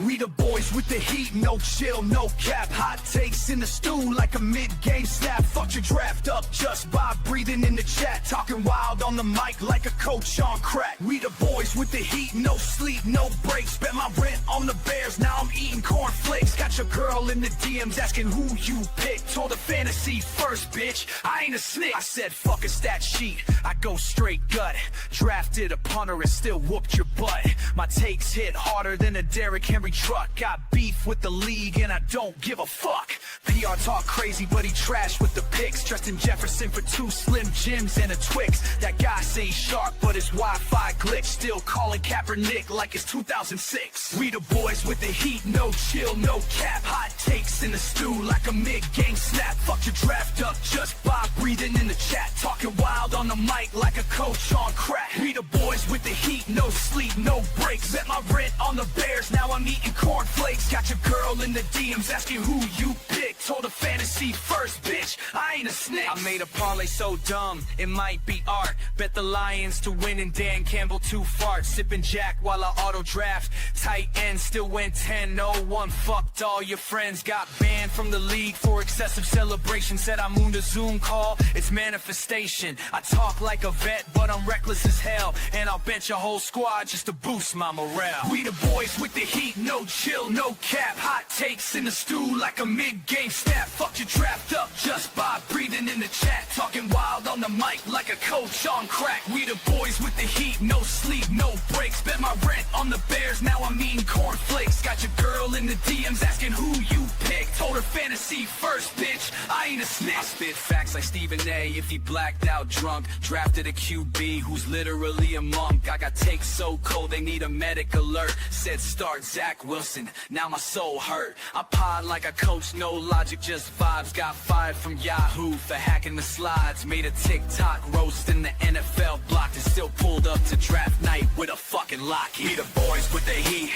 We the boys with the heat, no chill, no cap. Hot takes in the stew like a mid-game snap. Fuck your draft up just by breathing in the chat. Talking wild on the mic like a coach on crack. We the boys with the heat, no sleep, no breaks. Bet my rent on the Bears, now I'm eating cornflakes. Got your girl in the DMs asking who you picked. Told her fantasy first, bitch, I ain't a snitch. I said fuck a stat sheet, I go straight gut. Drafted a punter and still whooped your butt. My takes hit harder than a Derrick Henry truck. Got beef with the league and I don't give a fuck. PR talk crazy but he trashed with the picks. Justin Jefferson for 2 Slim Jims and a Twix. That guy say he's sharp but his Wi-Fi glitch. Still calling Kaepernick like it's 2006. We the boys with the heat, no chill, no cap. Hot takes in the stew like a mid-game snap. Fuck your draft up just by breathing in the chat. Talking wild on the mic like a coach on crack. We the boys with the heat, no sleep, no breaks. Bet my rent on the Bears, now I'm eating cornflakes. Got your girl in the DMs asking who you picked. Told her fantasy first, bitch, I ain't a snitch. I made a parlay so dumb, it might be art. Bet the Lions to win and Dan Campbell too far. Sipping Jack while I auto draft. Tight end still went 10-0-1. Fucked all your friends. Got banned from the league for excessive celebration. Said I mooned a Zoom call, it's manifestation. I talk like a vet, but I'm reckless as hell. And I'll bench a whole squad just to boost my morale. We the boys with the heat, no chill, no cap. Hot takes in the stew like a mid-game snap. Fuck your draft up just by breathing in the chat. Talking wild on the mic like a coach on crack. We the boys with the heat, no sleep, no breaks. Bet my rent on the Bears, now I'm eating cornflakes. Got your girl in the DMs asking who you picked. Told her fantasy first, bitch, I ain't a snitch. I spit facts like Stephen A. if he blacked out drunk. Drafted a QB who's literally a monk. I got takes so cold they need a medic alert. Said start Zach Wilson, now my soul hurt. I pod like a coach, no logic, just vibes. Got fired from Yahoo for hacking the slides. Made a TikTok roasting the NFL blocked. And still pulled up to draft night with a fucking lock. We the boys with the heat.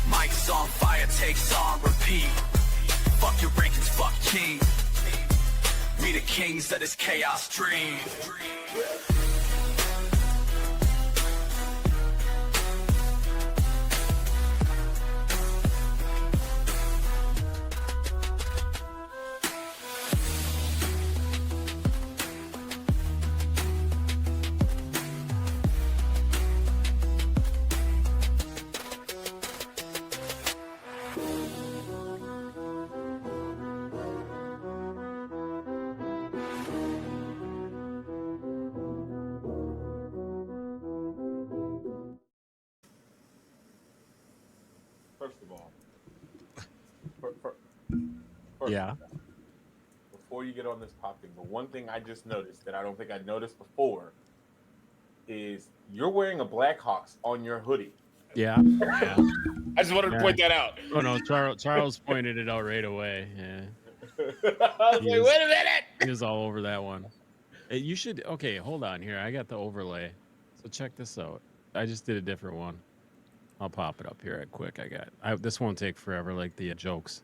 Mike's on fire, takes on repeat. Fuck your rankings, fuck King. We the kings of this chaos dream. First of all, yeah. Before you get on this topic, but one thing I just noticed that I don't think I noticed before is you're wearing a Blackhawks on your hoodie. Yeah. I just wanted to point that out. Oh no, Charles pointed it out right away. Yeah. I was like, wait a minute. He was all over that one. Hey, you should. Okay, hold on here. I got the overlay. So check this out. I just did a different one. I'll pop it up here right quick. This won't take forever, like the jokes.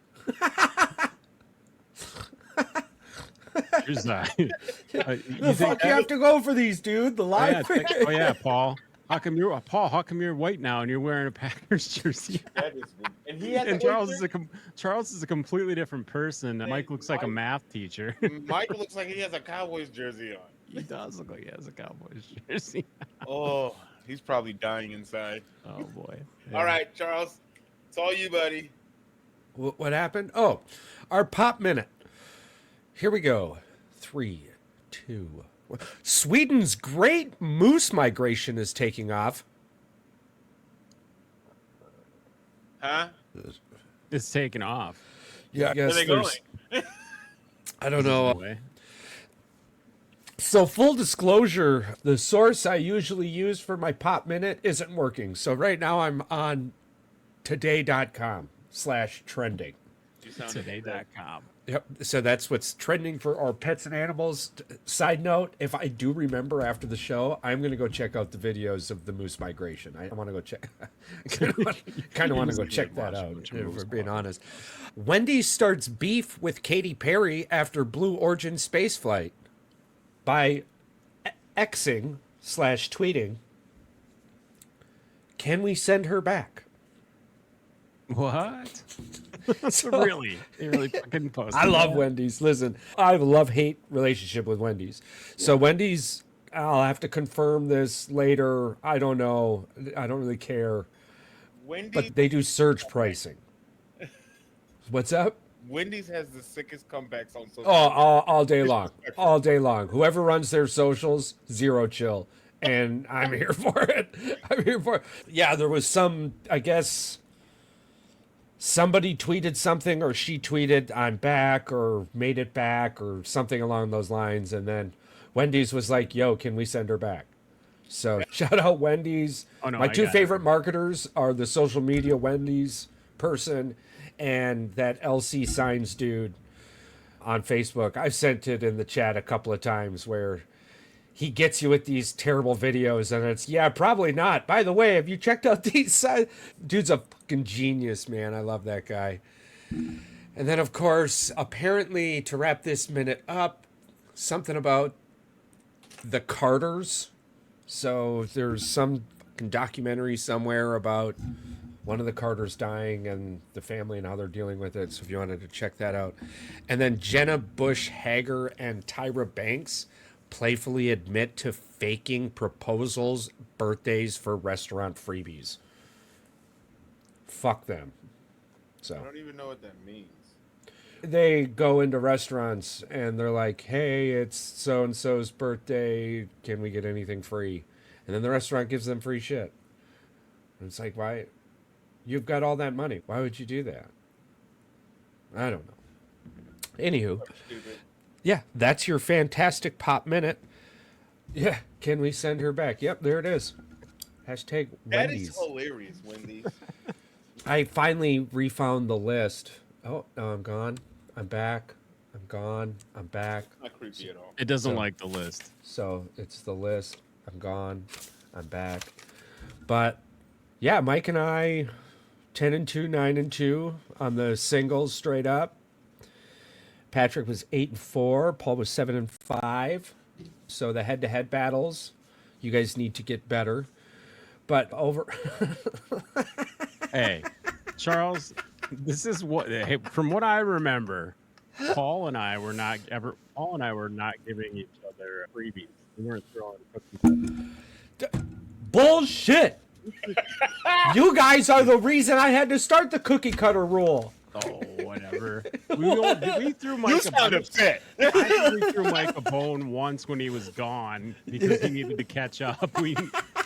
Here's that. The fuck you have to go for these, dude? The live. Oh yeah, Paul. How come you're white now and you're wearing a Packers jersey? That is, and he has Charles is a completely different person. Mike looks like a math teacher. Mike looks like he has a Cowboys jersey on. He does look like he has a Cowboys jersey. Oh, he's probably dying inside. Oh boy. Yeah. All right, Charles, it's all you, buddy. What happened? Oh, our pop minute. Here we go. 3, 2, 1. Sweden's great moose migration is taking off. Huh? It's taking off. Yeah, I guess where are they going? I don't know. So full disclosure, the source I usually use for my pop minute isn't working. So right now I'm on today.com/trending. Today.com. Yep. So that's what's trending for our pets and animals. Side note, if I do remember after the show, I'm going to go check out the videos of the moose migration. I want to go check. kind of want to go check that out, if we're being honest. Wendy starts beef with Katy Perry after Blue Origin spaceflight by Xing/tweeting, "Can we send her back?" What? So- Really? They really fucking posted I love that? Wendy's. Listen, I have a love-hate relationship with Wendy's. So Wendy's, I'll have to confirm this later. I don't know. I don't really care. Wendy's, But they do surge pricing. What's up? Wendy's has the sickest comebacks on social Oh, media. all day long. All day long. Whoever runs their socials, zero chill. And I'm here for it. I'm here for it. Yeah, there was some, I guess, somebody tweeted something or she tweeted, I'm back or made it back or something along those lines. And then Wendy's was like, yo, can we send her back? So shout out Wendy's. Oh, no, My I two got favorite marketers are the social media Wendy's person and that LC Signs dude on Facebook. I've sent it in the chat a couple of times where he gets you with these terrible videos and it's, yeah, probably not. By the way, have you checked out these sites? Dude's a fucking genius, man. I love that guy. And then, of course, apparently to wrap this minute up, something about the Carters. So there's some fucking documentary somewhere about one of the Carters dying and the family and how they're dealing with it. So if you wanted to check that out. And then Jenna Bush Hager and Tyra Banks playfully admit to faking proposals, birthdays for restaurant freebies. Fuck them. I So don't even know what that means. they go into restaurants and they're like, hey, it's so and so's birthday. Can we get anything free? And then the restaurant gives them free shit. And it's like, why? You've got all that money. Why would you do that? I don't know. Anywho, Stupid. yeah, that's your fantastic pop minute. Yeah, can we send her back? Yep, there it is. Hashtag That Wendy's. is hilarious, Wendy's. I finally refound the list. Oh, no, I'm gone. I'm back. I'm gone. I'm back. Not creepy at all. It doesn't So- like the list. So it's the list. I'm gone. I'm back. But yeah, Mike and I, 10-2, 9-2 on the singles straight up. Patrick was 8-4. Paul was 7-5. So the head-to-head battles, you guys need to get better. But over. Hey, Charles, this is what hey, from what I remember, Paul and I were not giving each other freebies. We weren't throwing cookies. Bullshit! You guys are the reason I had to start the cookie cutter rule. Oh, whatever. We threw Mike You a sound bone. upset. I think we threw Mike a bone once when he was gone because he needed to catch up.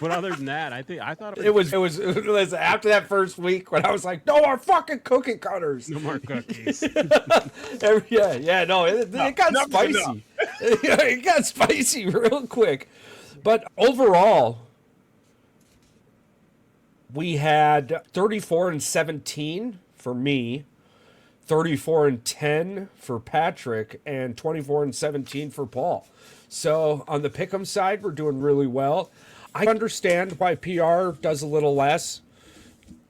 But other than that, I thought It was listen, after that first week when I was like, no more fucking cookie cutters. no more cookies. No, it got Enough is spicy. It got spicy real quick. But overall, we had 34-17 for me, 34-10 for Patrick, and 24-17 for Paul. So on the pick'em side, we're doing really well. I understand why PR does a little less,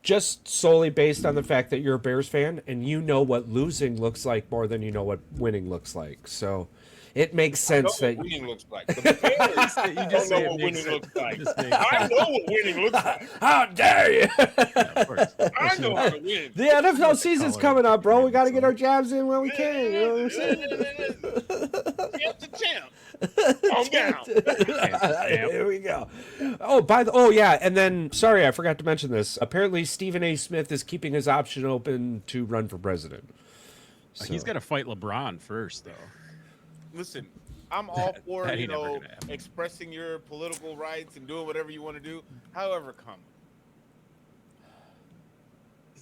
just solely based on the fact that you're a Bears fan and you know what losing looks like more than you know what winning looks like. So it makes I know sense what that winning looks like. The Bears You don't just know say it what makes winning sense. looks like. Just makes I know what winning looks like. how dare you? Yeah, of course. I know how to win. The NFL season's color coming up, bro. We got to is get our jabs in when we can. You know what I'm saying? Champ's a champ. Calm down. Here we go. Yeah, and then sorry, I forgot to mention this. Apparently, Stephen A. Smith is keeping his option open to run for president. He's got to fight LeBron first, though. Listen, I'm all for that ain't never gonna happen. expressing your political rights and doing whatever you want to do. However,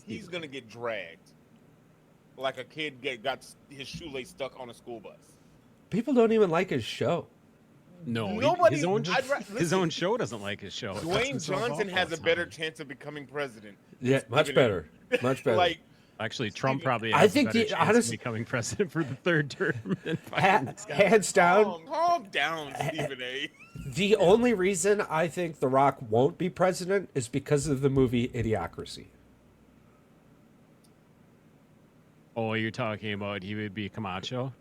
he's gonna get dragged like a kid got his shoelace stuck on a school bus. People don't even like his show. No, Nobody- his own I'd his own show doesn't like his show. It cuts Dwayne himself Johnson off has all a the better time. chance of becoming president. Yeah, much Stephen A. better. Much better. Like, Actually, Trump probably I has think a better the chance honest- of becoming president for the third term than fucking this guy. hands down, calm down, Stephen A. the only reason I think The Rock won't be president is because of the movie Idiocracy. Oh, you're talking about he would be Camacho?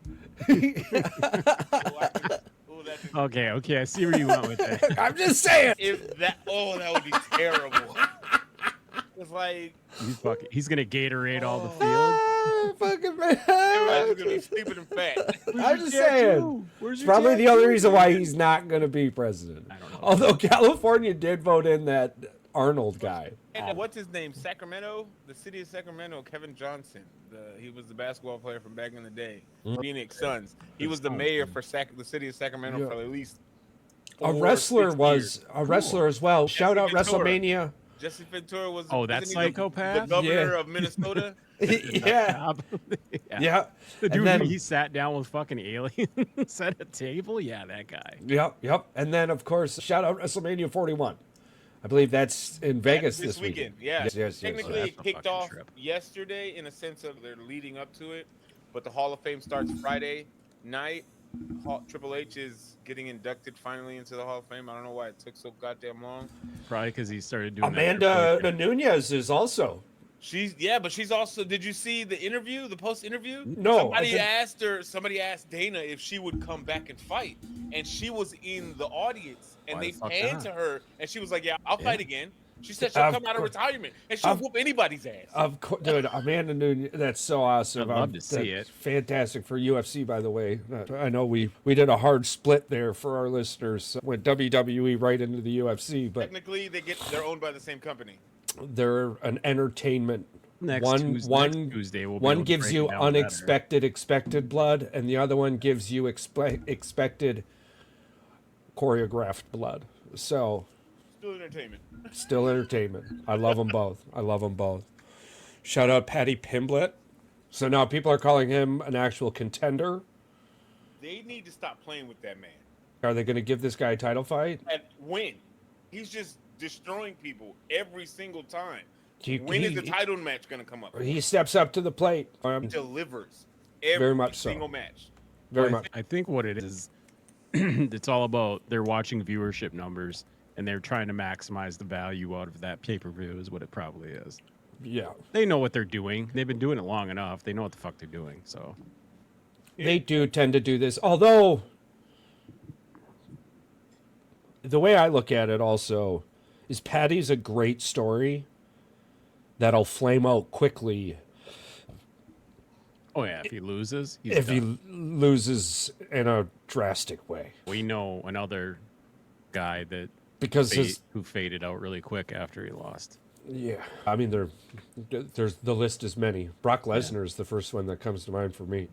Okay, I see where you went with that. I'm just saying. If that, that would be terrible. It's like He's gonna Gatorade all the field. Ah, fucking man. everybody's gonna be stupid and fat. I'm just saying. It's probably the only reason why he's not going to be president. I don't know. Although California did vote in that Arnold guy. And what's his name? Sacramento, the city of Sacramento. Kevin Johnson. He was the basketball player from back in the day. Phoenix Suns. He was the mayor for the city of Sacramento for at least. A wrestler 6 was years. a wrestler as well. Shout out Ventura. WrestleMania. Jesse Ventura was. Oh, that wasn't he psychopath? the governor Yeah. of Minnesota. Yeah. Yeah. The And dude then- he sat down with fucking aliens at a table. Yeah, that guy. Yep. And then, of course, shout out WrestleMania 41. I believe that's in Vegas this weekend. weekend. Yeah. Yes. Technically, That's it a kicked fucking off trip. yesterday in a sense of they're leading up to it, but the Hall of Fame starts Friday night. Triple H is getting inducted finally into the Hall of Fame. I don't know why it took so goddamn long. Probably because he started doing Amanda that. Nunez is also. But she's also. Did you see the interview, the post interview? No, I didn't. Somebody asked Dana if she would come back and fight, and she was in the audience, and Why they the fuck panned not? to her, and she was like, "Yeah, I'll fight again." She said she'll Of come out of course. retirement, and she'll whoop anybody's ass. Of course, dude, Amanda Nunez. That's so awesome. I'd love to see that's it. Fantastic for UFC, by the way. I know we did a hard split there for our listeners. Went WWE right into the UFC, but Technically, they're owned by the same company. they're an entertainment. Next One Tuesday we'll be one able to gives break you it down better. unexpected expected blood, and the other one gives you expected choreographed blood. So Still entertainment. still entertainment. I love them both. Shout out Patty Pimblett. So now people are calling him an actual contender. They need to stop playing with that man Are they going to give this guy a title fight? and win. He's just destroying people every single time. He- When is he- the title match going to come up? He steps up to the plate. He delivers every Very much so. single match. Very Well, much. I think what it is, it's all about they're watching viewership numbers and they're trying to maximize the value out of that pay-per-view is what it probably is. Yeah. They know what they're doing. They've been doing it long enough. They know what the fuck they're doing. So They do tend to do this. Although, the way I look at it also is Patty's a great story that'll flame out quickly oh yeah, if he loses, he's if done. he loses in a drastic way. We know another guy that Because his, who faded out really quick after he lost. yeah, I mean, there's the list is many. Brock Lesnar is the first one that comes to mind for me.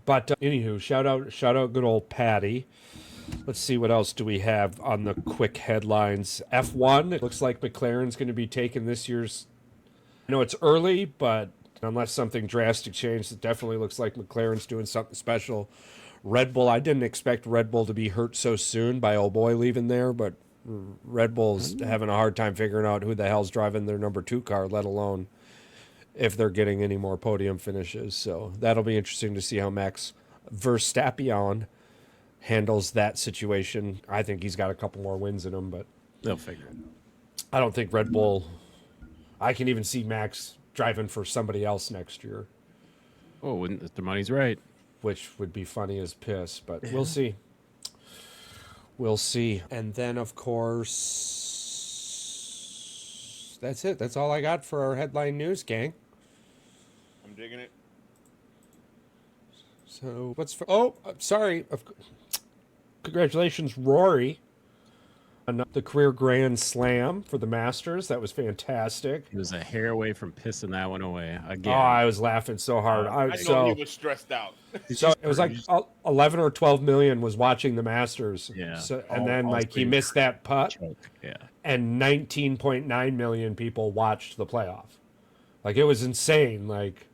But anywho, shout out good old Patty. Let's see what else do we have on the quick headlines. F1, it looks like McLaren's going to be taking this year's. I know it's early, but unless something drastic changed, it definitely looks like McLaren's doing something special. Red Bull, I didn't expect Red Bull to be hurt so soon by old boy leaving there, but Red Bull's having a hard time figuring out who the hell's driving their number 2 car, let alone if they're getting any more podium finishes. So that'll be interesting to see how Max Verstappen handles that situation. I think he's got a couple more wins in him, but They'll figure it out. I don't think Red Bull. I can even see Max driving for somebody else next year, Oh, wouldn't if the money's right? which would be funny as piss, but we'll see. We'll see. And then, of course, that's it. That's all I got for our headline news, gang. I'm digging it. So what's for? Oh, sorry. Congratulations, Rory, on the career grand slam for the Masters. That was fantastic. He was a hair away from pissing that one away again. Oh, I was laughing so hard. I know he was stressed out. So it was like 11 or 12 million was watching the Masters. Yeah. So, and All- then all like he screaming missed that putt, choke. Yeah. and 19.9 million people watched the playoff. Like it was insane. Like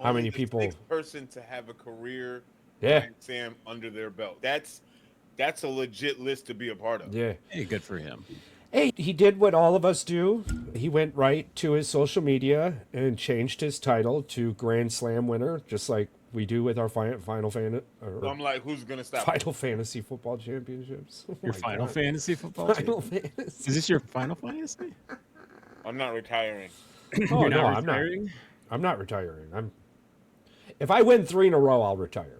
how Only many the people? sixth person to have a career Yeah. Grand Slam under their belt. That's a legit list to be a part of. Yeah. Hey, good for him. Hey, he did what all of us do. He went right to his social media and changed his title to Grand Slam winner, just like we do with our Final So I'm like, who's gonna stop? Fantasy Football Championships. Oh Your my Final God. Fantasy football Final team? Fantasy. Is this your Final Fantasy? I'm not retiring. Oh You're no, not I'm not. retiring? I'm not retiring. If I win 3 in a row, I'll retire.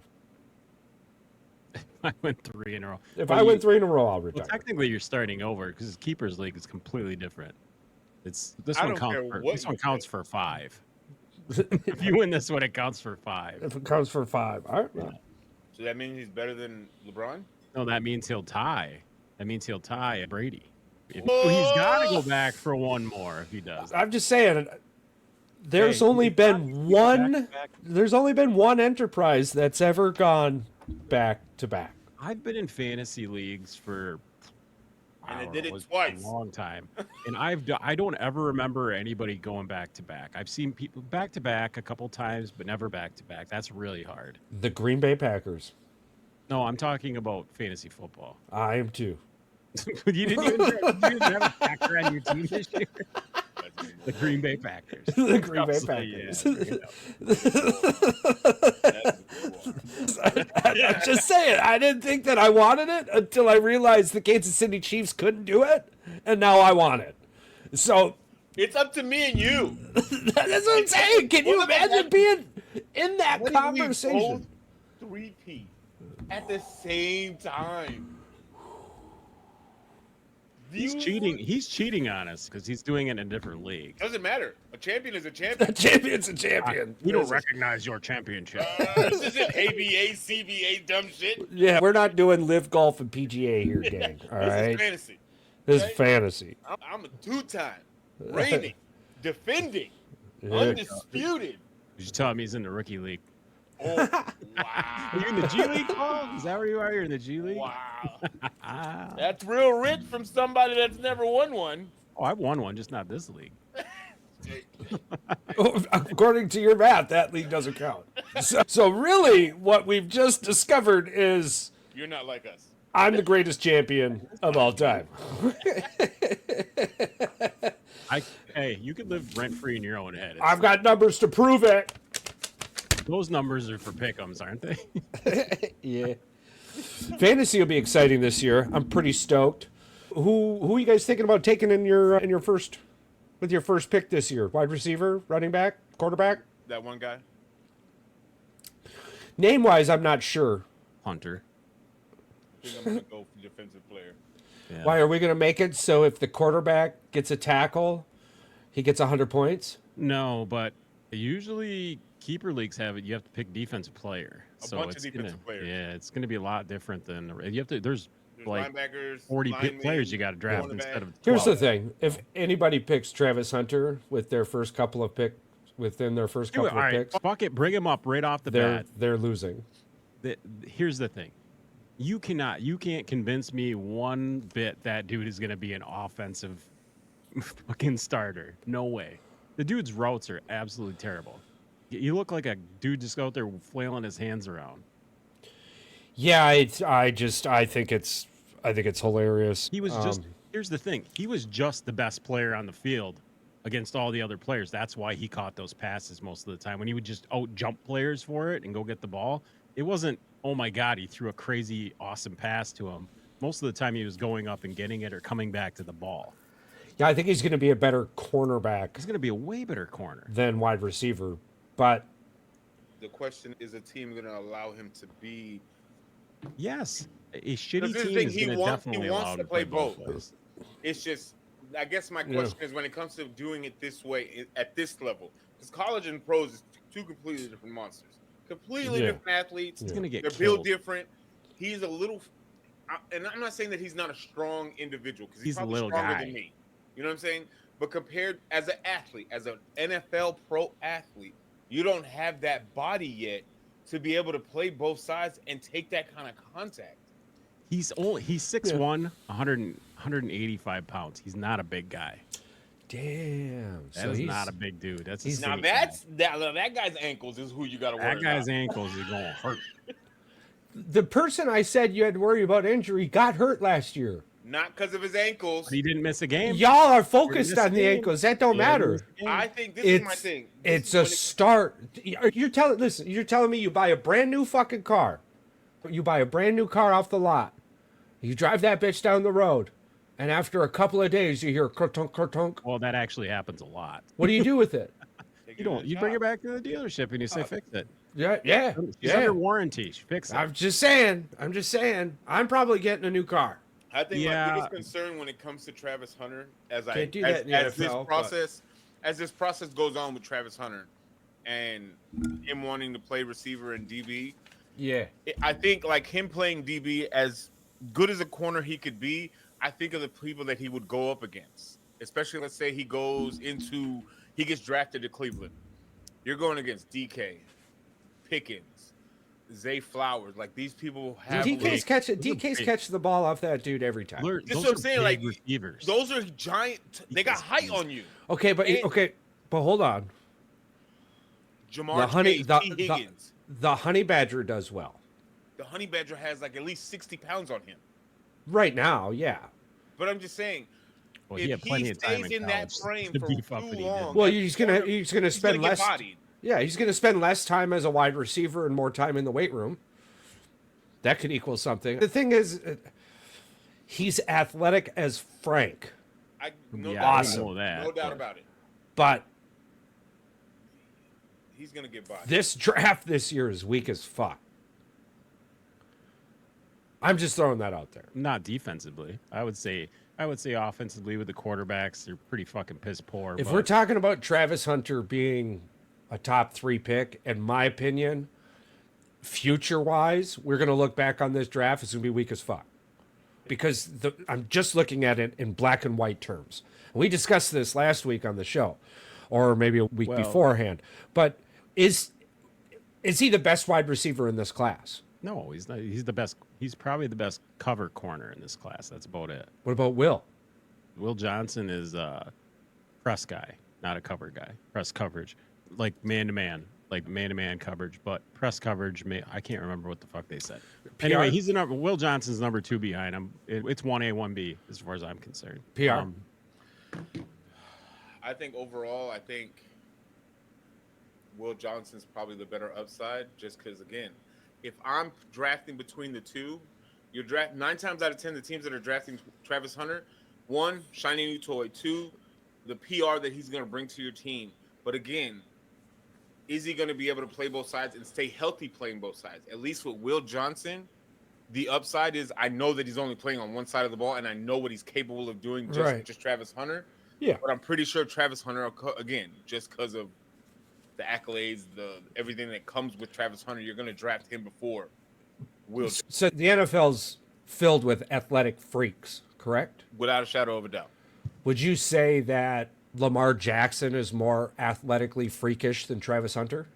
I went 3 in a row. If Well, I you- win 3 in a row, I'll Well, retire. technically, you're starting over because Keeper's League is completely different. This I one don't care counts. what This one you counts say. for 5. If you win this one, it counts for 5. If it counts for 5, all right. Well, So that means he's better than LeBron? No, that means he'll tie. That means he'll tie Brady. He's Oh! got to go back for one more if he does. I'm just saying. There's Hey, only he's got been to go one. back-to-back. There's only been one enterprise that's ever gone back to back. I've been in fantasy leagues for And I they don't did know, it twice. a long time, and I don't ever remember anybody going back to back. I've seen people back to back a couple times, but never back to back. That's really hard. The Green Bay Packers. No, I'm talking about fantasy football. I am too. You didn't even have a Packer on your team this year. The Green Bay Packers. The Green Bay Packers. I'm just saying. I didn't think that I wanted it until I realized the Kansas City Chiefs couldn't do it, and now I want it. So It's up to me and you. that's what I'm saying. Can you imagine being in that What if we conversation? both 3P at the same time? He's cheating. He's cheating on us because he's doing it in a different league. Doesn't matter. A champion is a champion. A champion's a champion. We don't recognize your championship. This isn't ABA, CBA, dumb shit. Yeah, we're not doing live golf and PGA here, gang. All This right, is fantasy. this is okay? fantasy. I'm a two-time, reigning, defending, Yeah. undisputed. You should tell him he's in the rookie league. Oh, Are wow. you in the G League, Paul? Is that where you are? You're in the G League? Wow. Ah. That's real rich from somebody that's never won one. Oh, I've won one, just not this league. According to your math, that league doesn't count. So really, what we've just discovered is You're not like us. I'm the greatest champion of all time. Hey, you could live rent free in your own head. I've got numbers to prove it. Those numbers are for pick'ems, aren't they? Yeah. Fantasy will be exciting this year. I'm pretty stoked. Who are you guys thinking about taking in your first with your first pick this year? Wide receiver, running back, quarterback? That one guy? Name wise, I'm not sure. Hunter. I think I'm going to go for defensive player. Yeah. Why are we going to make it so if the quarterback gets a tackle, he gets 100 points? No, but usually keeper leagues have it. You have to pick defensive player. A So bunch of it's defensive players. Yeah, it's going to be a lot different than you have to. There's There's like linebackers, 40 linemen, players you got to draft cornerback. instead of 12. Here's the thing: if anybody picks Travis Hunter with their first couple of within their first Do couple it. of All right, picks, fuck it. Bring him up right off the bat. they're losing. Here's the thing. You can't convince me one bit that dude is going to be an offensive fucking starter. No way. The dude's routes are absolutely terrible. You look like a dude just out there flailing his hands around. Yeah, I think it's hilarious. He was just here's the thing. He was just the best player on the field against all the other players. That's why he caught those passes most of the time. When he would just out jump players for it and go get the ball, it wasn't, oh my God, he threw a crazy awesome pass to him. Most of the time he was going up and getting it or coming back to the ball. Yeah, I think he's going to be a better cornerback He's going to be a way better corner. than wide receiver. But The question is, a team going to allow him to be? Yes, a This shitty is the team thing, is he going to wants- he definitely wants allow him to to play play both both. ways. It's just, I guess my question is, when it comes to doing it this way at this level, because college and pros is two completely different monsters, completely Yeah. different athletes. He's going to get They're killed. built different. He's a little, and I'm not saying that he's not a strong individual because he's He's a probably little stronger guy. than me. You know what I'm saying? But compared as an athlete, as an NFL pro athlete, you don't have that body yet to be able to play both sides and take that kind of contact. He's 6'1", 185 pounds. He's not a big guy. damn, That is not a big dude. That's a he's- Now skinny guy. that guy's ankles is who you got to worry That guy's about. ankles is going to hurt. the person I said you had to worry about injury got hurt last year. Not because of his ankles. But he didn't miss a game. Y'all are focused You're on the missing ankles. That don't Yeah, he matter. missed a game. I think this is my thing. This It's is a when it- start. You're telling me you buy a brand new fucking car. You buy a brand new car off the lot. You drive that bitch down the road, and after a couple of days, you hear kertunk, kertunk. Well, that actually happens a lot. What do you do with it? Take You it don't. to You the bring it shop. back to the dealership and you say, "Fix it." Yeah. She's under warranty. Fix it. I'm just saying. I'm probably getting a new car. I think my Yeah. biggest concern when it comes to Travis Hunter, Can't do that in the as this NFL, process, as this process goes on with Travis Hunter, and him wanting to play receiver and DB, Yeah. I think like him playing DB, as good as a corner he could be, I think of the people that he would go up against. Especially, let's say he gets drafted to Cleveland. You're going against DK, Pickens, Zay Flowers. Like these people have. DK's catch the ball off that dude every time. That's what I'm saying. Like receivers. those are giant. They got height on you. Okay, but hold on. Jamar Chase, T. Higgins. The honey badger does well. The honey badger has like at least 60 pounds on him. Right now, yeah. But I'm just saying, Well, if he had plenty he of time stays in that frame to for beef up, too and he long, didn't. Well, that he's corner- gonna spend get less. bodied. Yeah, he's gonna spend less time as a wide receiver and more time in the weight room. That could equal something. The thing is, he's athletic as Frank, No Yeah, doubt, I know that, no doubt but- about it. but He's gonna get bodied. this draft this year is weak as fuck. I'm just throwing that out there. Not defensively. I would say offensively with the quarterbacks, they're pretty fucking piss poor. If but we're talking about Travis Hunter being a top 3 pick, in my opinion, future-wise, we're going to look back on this draft, it's going to be weak as fuck. Because I'm just looking at it in black and white terms. We discussed this last week on the show, or maybe a week beforehand. But is he the best wide receiver in this class? no, he's not. He's the best. He's probably the best cover corner in this class. That's about it. What about Will? Will Johnson is a press guy, not a cover guy. Press coverage, like man-to-man coverage, but press coverage. I can't remember what the fuck they said. Anyway, he's the number. Will Johnson's number 2 behind him. It's 1A, 1B as far as I'm concerned. PR. I think overall, Will Johnson's probably the better upside, just because again, if I'm drafting between the two, 9 times out of 10, the teams that are drafting Travis Hunter, 1, shiny new toy, 2, the PR that he's going to bring to your team. But again, is he going to be able to play both sides and stay healthy playing both sides? At least with Will Johnson, the upside is I know that he's only playing on one side of the ball, and I know what he's capable of doing, just Travis Hunter. Yeah. But I'm pretty sure Travis Hunter, again, just because of the accolades, everything that comes with Travis Hunter, you're going to draft him before Will. So the NFL's filled with athletic freaks, correct? Without a shadow of a doubt. Would you say that Lamar Jackson is more athletically freakish than Travis Hunter?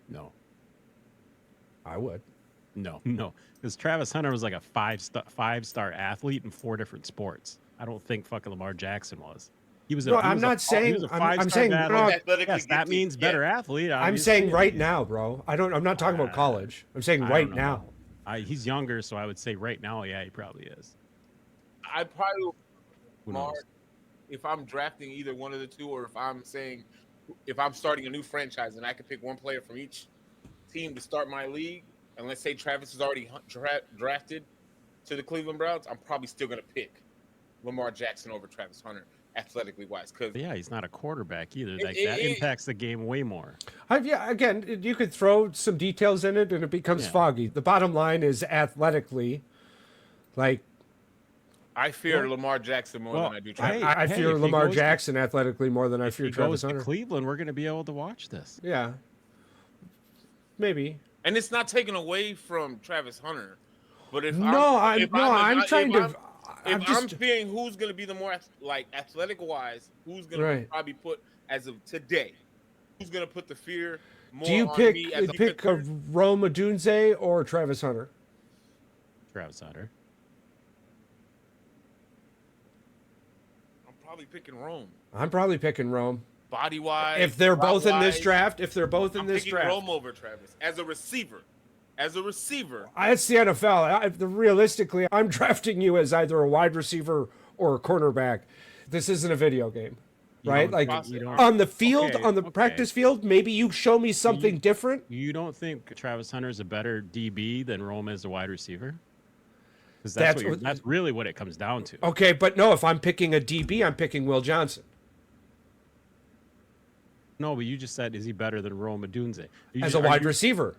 No, I would. no, because Travis Hunter was like a five-star athlete in 4 different sports. I don't think fucking Lamar Jackson was. He was. I'm saying. I'm saying. Yes, that means better athlete. I'm saying right now, bro. I'm not talking about college. I'm saying right now. He's younger, so I would say right now, yeah, he probably is. I probably Who Lamar, knows? if I'm drafting either one of the two, or if I'm starting a new franchise and I can pick one player from each team to start my league, and let's say Travis is already drafted to the Cleveland Browns, I'm probably still going to pick Lamar Jackson over Travis Hunter, athletically wise. Because Yeah, he's not a quarterback either. That impacts the game way more. Again, you could throw some details in it and it becomes foggy. The bottom line is athletically, like I fear Lamar Jackson more than I do Travis. I fear Lamar Jackson athletically more than I fear Travis Hunter. To Cleveland, we're going to be able to watch this. Yeah, maybe. And it's not taken away from Travis Hunter, but if I'm seeing who's going to be the more athletic wise, who's going to probably put as of today, who's going to put the fear more Do you on pick me as a pick a Rome Odunze or Travis Hunter? Travis Hunter. I'm probably picking Rome. I'm probably picking Rome. Body wise, If they're both in this draft, I'm picking Rome over Travis as a receiver. It's the NFL. Realistically, I'm drafting you as either a wide receiver or a cornerback. This isn't a video game, right? On the field, on the practice field, maybe you show me something different. You don't think Travis Hunter is a better DB than Rome is a wide receiver? Because that's really what it comes down to. Okay, but no, if I'm picking a DB, I'm picking Will Johnson. No, but you just said, is he better than Rome Odunze? As a wide receiver.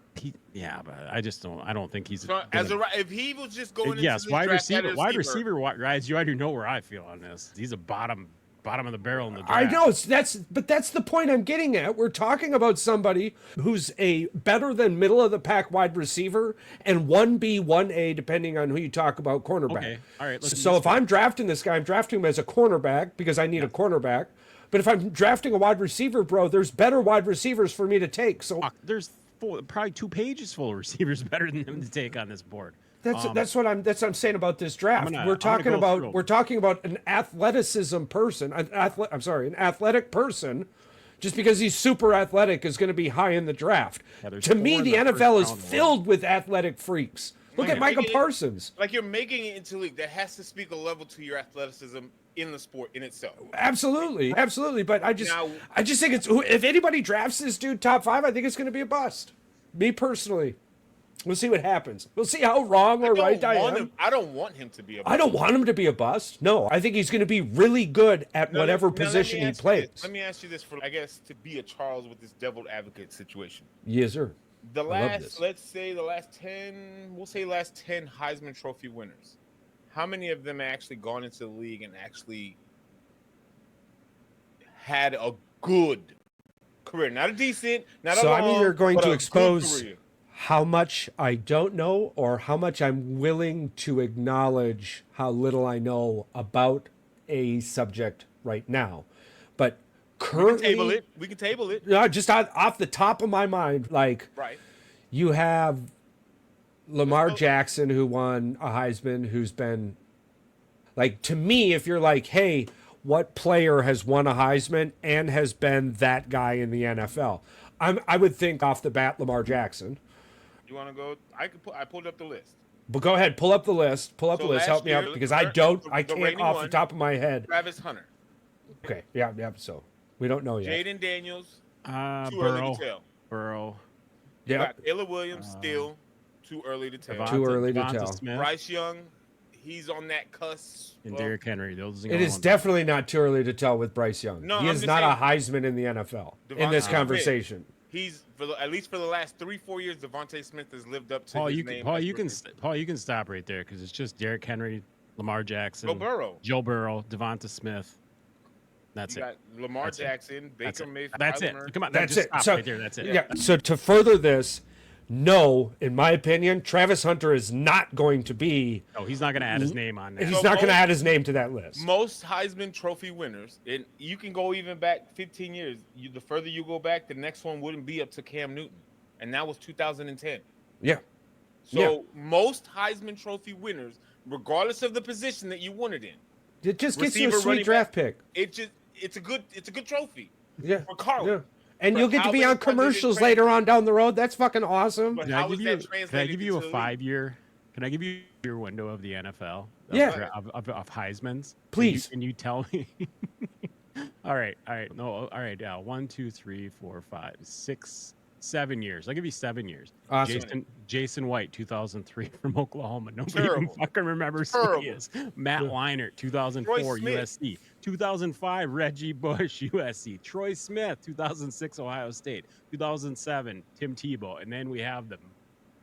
Yeah, but I don't think he's So if he was just going into yes, this wide draft receiver, as wide receiver, guys. You already know where I feel on this. He's a bottom of the barrel in the draft. I know that's the point I'm getting at. We're talking about somebody who's a better than middle of the pack wide receiver and 1B, 1A, depending on who you talk about, cornerback. Okay, all right. So if I'm drafting this guy, I'm drafting him as a cornerback because I need a cornerback. But if I'm drafting a wide receiver, bro, there's better wide receivers for me to take. So there's probably 2 pages full of receivers better than him to take on this board. That's what I'm saying about this draft. I'm We're talking about through. an athleticism person, an athletic person. Just because he's super athletic is going to be high in the draft. To me, the NFL is filled with athletic freaks. Look at Micah Parsons. Like you're making it into a league that has to speak a level to your athleticism in the sport in itself. Absolutely. But I just think if anybody drafts this dude top 5, I think it's going to be a bust. Me personally. We'll see what happens. We'll see how wrong or right I am. I don't want him to be a bust. I don't want him to be a bust. No, I think he's going to be really good at whatever position he plays. Let me ask you this to be a Charles with this devil's advocate situation. Yes, sir. Let's say the last 10 Heisman Trophy winners. How many of them actually gone into the league and actually had a good career? Not a decent, not a long, I'm either going but to a expose good career. how much I don't know or how much I'm willing to acknowledge how little I know about a subject right now. But currently, we can table it. Just off the top of my mind, right. You have Lamar Jackson, who won a Heisman, who's been to me, if you're like, hey, what player has won a Heisman and has been that guy in the NFL? I would think off the bat Lamar Jackson. You want to go? I pulled up the list. But go ahead, pull up the list. Help me out because I can't off the top of my head. Travis Hunter. Okay, yeah. So we don't know yet. Jaden Daniels. Too Burrow. early to tell. Burrow. Yeah. Taylor Williams still too early to tell. Too early to tell. Smith. Bryce Young, he's on that cusp. And Derrick Henry. It is definitely not too early to tell with Bryce Young. No, he is not a Heisman in the NFL in this conversation. He's at least for the last 3-4 years, Devontae Smith has lived up to his name. Paul, you can stop right there because it's just Derrick Henry, Lamar Jackson, Joe Burrow, Devonta Smith. That's you it. got Lamar Jackson, Baker Mayfield. That's it. Come on, that's just it. Stop right there. That's it. Yeah. So to further this, no, in my opinion, Travis Hunter is not going to be. Oh, he's not going to add his name on there. He's not going to add his name to that list. Most Heisman Trophy winners, and you can go even back 15 years. The further you go back, the next one wouldn't be up to Cam Newton, and that was 2010. Yeah. So most Heisman Trophy winners, regardless of the position that you won it in, it just gets you a sweet draft pick. It's a good trophy. Yeah. For Carl. Yeah. And you'll get to be on commercials later on down the road. That's fucking awesome. But Can I give you a 5-year? Can I give you your window of the NFL? Of Heisman's. Please. Can you tell me? All right. No. All right. 1, 2, 3, 4, 5, 6, 7 years. I'll give you 7 years. Awesome. Jason White, 2003 from Oklahoma. Nobody even fucking remembers who he is. Matt Leinart, 2004 USC. 2005 Reggie Bush, USC. Troy Smith, 2006 Ohio State. 2007 Tim Tebow. And then we have the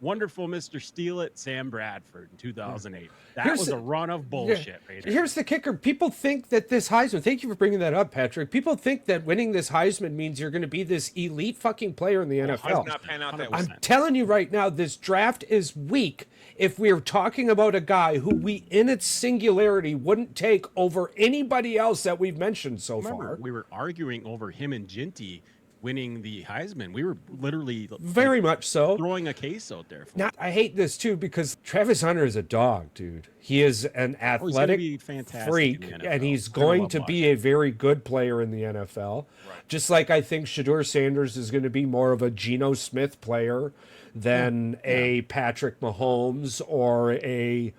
wonderful Mr. Steal It, Sam Bradford in 2008. That was a run of bullshit. Right there. Here's the kicker. People think that this Heisman, thank you for bringing that up, Patrick. People think that winning this Heisman means you're going to be this elite fucking player in the NFL. Not pan out that way. I'm telling you right now, this draft is weak if we're talking about a guy who we, in its singularity, wouldn't take over anybody else that we've mentioned so far. We were arguing over him and Ginty winning the Heisman. We were literally very much so throwing a case out there. Now, I hate this too because Travis Hunter is a dog, dude. He is an athletic freak, and he's going to be a very good player in the NFL. Right. Just like I think Shedeur Sanders is going to be more of a Geno Smith player than a Patrick Mahomes or a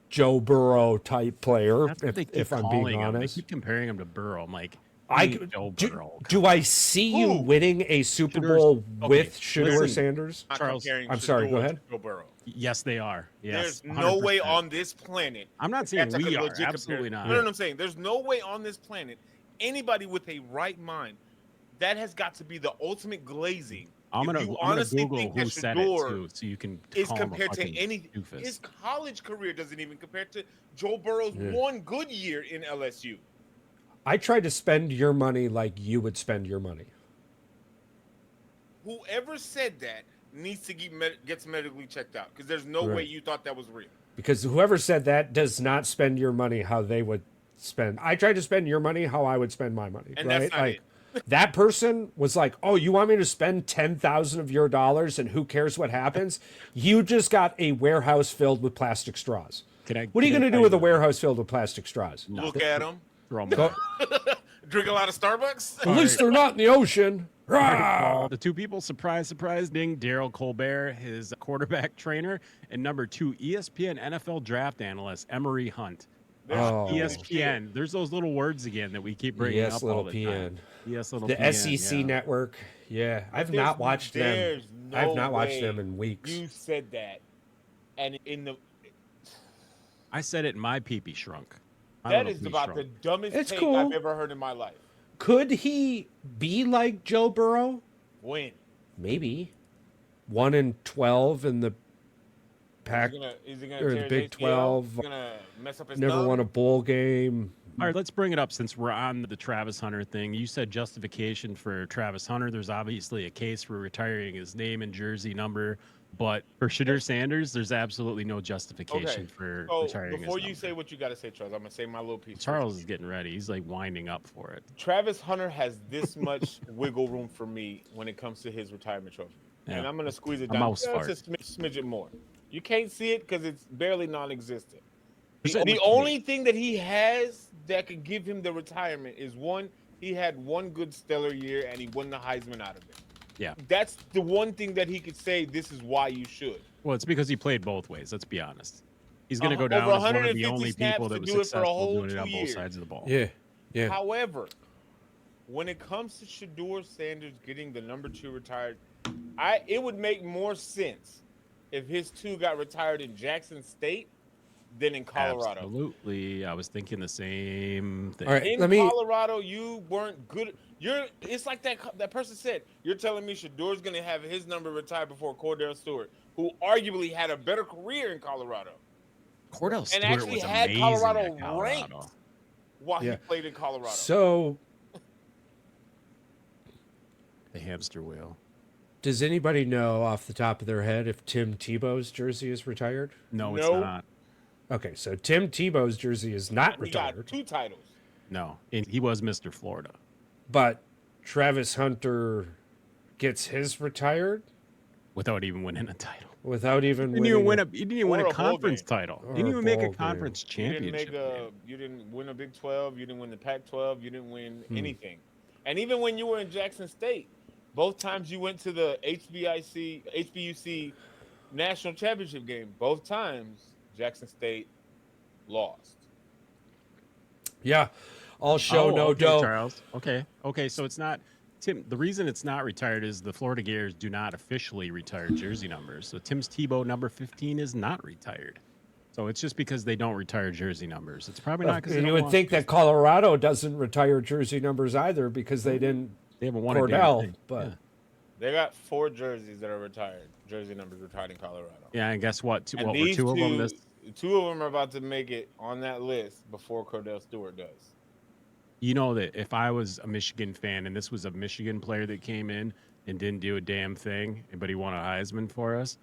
Joe Burrow type player. If I'm being honest, they keep comparing him to Burrow. I'm like, do I see you winning a Super Bowl with Shedeur Sanders? Charles, I'm sorry, go ahead. Yes, they are. Yes, there's no way on this planet. I'm not saying we are. Absolutely not. No, I'm saying there's no way on this planet anybody with a right mind that has got to be the ultimate glazing. I'm If gonna you I'm gonna honestly Google think who that said it Shador too, so you can is call him a compared to fucking any. doofus. His college career doesn't even compare to Joe Burrow's one good year in LSU. I tried to spend your money like you would spend your money. Whoever said that needs to gets medically checked out because there's no way Right. you thought that was real. Because whoever said that does not spend your money how they would spend. I tried to spend your money how I would spend my money. And right? that's not like it. that person was like, "Oh, you want me to spend 10,000 of your dollars and who cares what happens? You just got a warehouse filled with plastic straws. What are you going to do with a warehouse filled with plastic straws? Look at them. Throw 'em Go, out. Drink a lot of Starbucks. at least they're not in the ocean." Rah! The two people, surprise, ding, Daryl Colbert, his quarterback trainer, and number 2, ESPN NFL draft analyst, Emery Hunt. Oh. ESPN. There's those little words again that we keep bringing Yes, up little all the time. PN. Yes, little The PN, SEC yeah. network. Yeah, I've There's- not watched them. there's no I've not watched way them in weeks. You said that, and in the I said it, my pee-pee shrunk. My that little is pee about shrunk. the dumbest It's take cool. I've ever heard in my life. Could he be like Joe Burrow? When Maybe 1-12 in the Pac. is he gonna or the tear his Big ACL? 12. He's gonna mess up his Never thumb? won a bowl game. All right, let's bring it up since we're on the Travis Hunter thing. You said justification for Travis Hunter. There's obviously a case for retiring his name and jersey number, but for Shedeur Sanders, there's absolutely no justification for So retiring before his you number. say what you got to say, Charles, I'm gonna say my little piece. Charles is getting ready. He's like winding up for it. Travis Hunter has this much wiggle room for me when it comes to his retirement trophy, and Yeah. I'm gonna squeeze it A down mouse just fart. a smidget more. You can't see it because it's barely non-existent. There's The so much only thing that he has that could give him the retirement is one. He had one good stellar year and he won the Heisman out of it. Yeah. That's the one thing that he could say. This is why you should. Well, it's because he played both ways. Let's be honest. He's going to go Over down as one of 150 the only people snaps that to was do it for a successful whole doing it 2 on both years. sides of the ball. Yeah. However, when it comes to Shedeur Sanders getting the number 2 retired, it would make more sense if his 2 got retired in Jackson State than in Colorado. Absolutely. I was thinking the same thing. All right. In Let me. Colorado, you weren't good. It's like that person said. You're telling me Shadeur's going to have his number retired before Cordell Stewart, who arguably had a better career in Colorado Cordell Stewart and actually was had amazing Colorado at Colorado. ranked while Yeah. he played in Colorado. So, The hamster wheel. does anybody know off the top of their head if Tim Tebow's jersey is retired? No, it's No. not. Okay, so Tim Tebow's jersey is not he got retired, 2 titles. No. And he was Mr. Florida. but Travis Hunter gets his retired Without even winning a title. without even He didn't winning. even win he didn't even win Or a a bowl conference game. title. Or Didn't a even make a bowl game. conference You didn't championship. game. you didn't win a Big 12. You didn't win the Pac-12. You didn't win Hmm. anything. And even when you were in Jackson State, both times you went to the HBUC national championship game. Both times Jackson State lost. Yeah, all show no okay, dough. Charles. Okay. So it's not Tim. The reason it's not retired is the Florida Gators do not officially retire jersey numbers. So Tim's Tebow number 15 is not retired. So it's just because they don't retire jersey numbers. It's probably not because And you would think that Colorado doesn't retire jersey numbers either because they didn't. they haven't won a damn Cordell, thing. but Yeah. They got 4 jerseys that are retired. Jersey numbers retired in Colorado. Yeah, and guess what? And Were these two of them this? 2 of them are about to make it on that list before Cordell Stewart does. You know that if I was a Michigan fan and this was a Michigan player that came in and didn't do a damn thing, but he won a Heisman for us,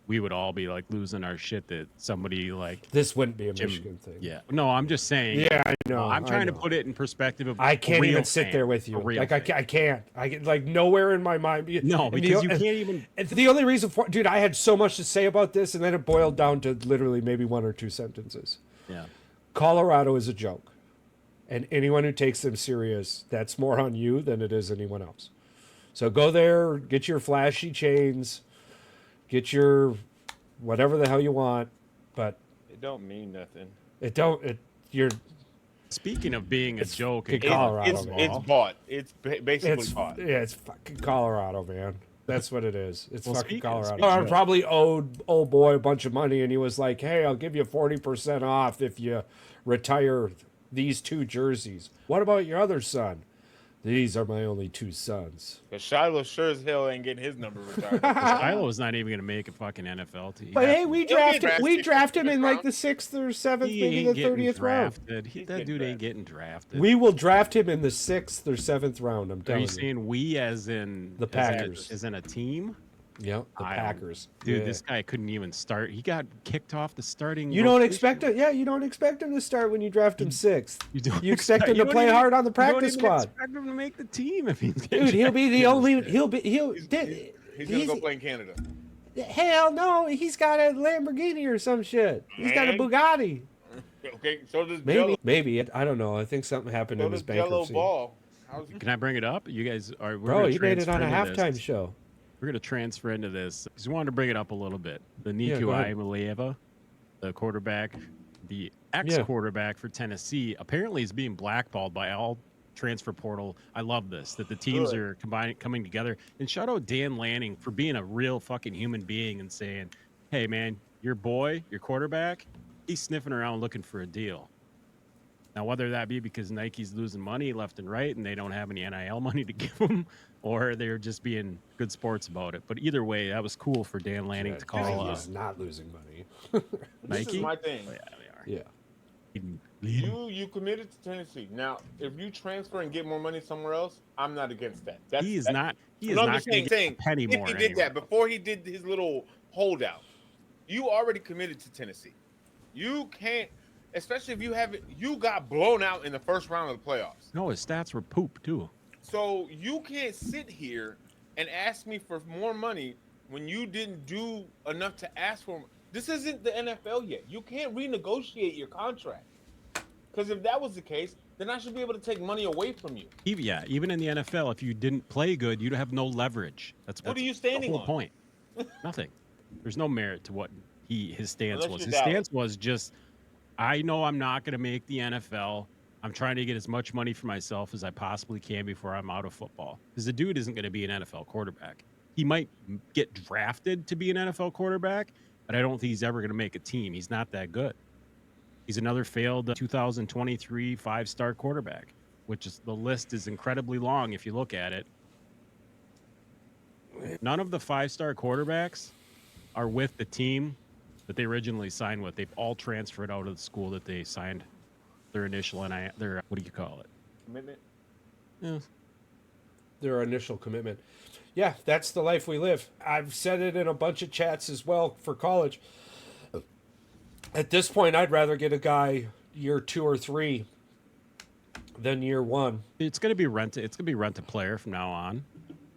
we would all be like losing our shit that somebody like this wouldn't be a Jim- Michigan thing. Yeah. No, I'm just saying. Yeah, I know. I'm trying to know. put it in perspective of I a can't real even sit fan, there with a you. real Like fan. I can't. I get like nowhere in my mind. No, And because the- you can't even. And the only reason for, dude, I had so much to say about this, and then it boiled down to literally maybe 1 or 2 sentences. Yeah. Colorado is a joke, and anyone who takes them serious, that's more on you than it is anyone else. So go there, get your flashy chains, get your whatever the hell you want, but It don't mean nothing. you're Speaking of being a joke, fucking in Colorado, college man. It's football, bought. It's basically bought. it's fucking Colorado, man. That's what it is. It's Well, fucking speaking- Colorado. speaking I of- probably owed old boy a bunch of money, and he was like, "Hey, I'll give you 40% off if you retire these 2 jerseys. What about your other son?" These are my only 2 sons. Because Shiloh sure as hell ain't getting his number retired. Shiloh is not even going to make a fucking NFL team. But hey, we He'll get draft him in like round. the 6th or 7th, He maybe ain't the getting 30th round. drafted. That dude ain't getting drafted. We will draft him in the 6th or 7th round. I'm Are telling you you. saying we as in The Packers. as in a team? Yep, the Packers. Dude, Yeah. this guy couldn't even start. He got kicked off the starting. You don't rotation. expect it. Yeah, you don't expect him to start when you draft him 6th. don't You expect him you to don't play even- hard on the you don't practice even squad. expect him to make the team if he's getting Dude, he'll be the drafted. only. He's going to go play in Canada. Hell no, he's got a Lamborghini or some shit. He's got a Man. Bugatti. Okay, so does Maybe, Jello. maybe. I don't know. I think something happened So in his does Jello bankruptcy. Ball. How's he? Can I bring it up? You guys are. We're Bro, gonna he made it on a transfer into halftime this. show. We're gonna transfer into this because we wanted to bring it up a little bit. The Yeah, Niku go ahead. Iamaleava, the quarterback, the ex-quarterback for Tennessee, apparently is being blackballed by all transfer portal. I love this that the teams Good. are coming together. And shout out Dan Lanning for being a real fucking human being and saying, "Hey man, your boy, your quarterback, he's sniffing around looking for a deal." Now, whether that be because Nike's losing money left and right and they don't have any NIL money to give them, or they're just being good sports about it. But either way, that was cool for Dan Lanning to call Nike is not losing money. This Nike. is my thing. Oh, yeah, they are. Yeah. You committed to Tennessee. Now, if you transfer and get more money somewhere else, I'm not against that. He is not. He is No, I'm not just going to get saying, a penny if more. he did anywhere. that before he did his little holdout, you already committed to Tennessee. You can't, especially if you haven't. You got blown out in the first round of the playoffs. No, his stats were poop too. So you can't sit here and ask me for more money when you didn't do enough to ask for. This isn't the NFL yet. You can't renegotiate your contract. Because if that was the case, then I should be able to take money away from you. Even in the NFL, if you didn't play good, you'd have no leverage. What are you the standing whole on? point. Nothing. There's no merit to what his stance Unless was. you're His Dallas. stance was just, I know I'm not going to make the NFL. I'm trying to get as much money for myself as I possibly can before I'm out of football. Because the dude isn't going to be an NFL quarterback. He might get drafted to be an NFL quarterback, but I don't think he's ever going to make a team. He's not that good. He's another failed 2023 5-star quarterback, which is the list is incredibly long if you look at it. None of the 5-star quarterbacks are with the team that they originally signed with. They've all transferred out of the school that they signed their initial and their what do you call it? Commitment. Yeah. Their initial commitment. Yeah, that's the life we live. I've said it in a bunch of chats as well for college. At this point, I'd rather get a guy year 2 or 3 than year 1. It's going to be rent. It's going to be rent a player from now on.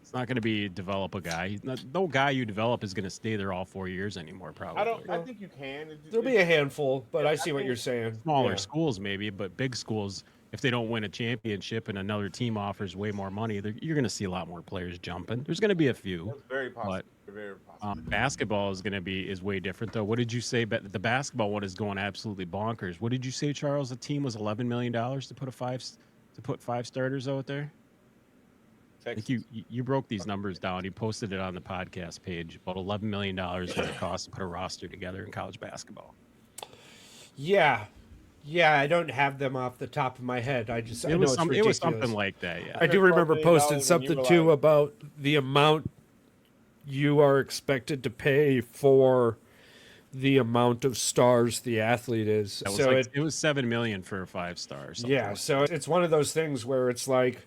It's not going to be develop a guy. No guy you develop is going to stay there all 4 years anymore. Probably. I think you can. There'll be a handful, but I see what think- you're saying. Smaller Yeah. schools maybe, but big schools, if they don't win a championship and another team offers way more money, you're going to see a lot more players jumping. There's going to be a few. That's very possible. But, Very possible. Basketball is way different though. What did you say? But the basketball one is going absolutely bonkers. What did you say, Charles? The team was $11 million to put 5 starters out there. Texas. Like you broke these numbers down. You posted it on the podcast page. About $11 million what it costs to put a roster together in college basketball. Yeah. Yeah, I don't have them off the top of my head. I know It was it's it ridiculous. was something like that. Yeah. I do remember $12 million posting and you something were too like- about the amount you are expected to pay for the amount of stars the athlete is. That was So it was $7 million for a 5-star. yeah, so it's one of those things where it's like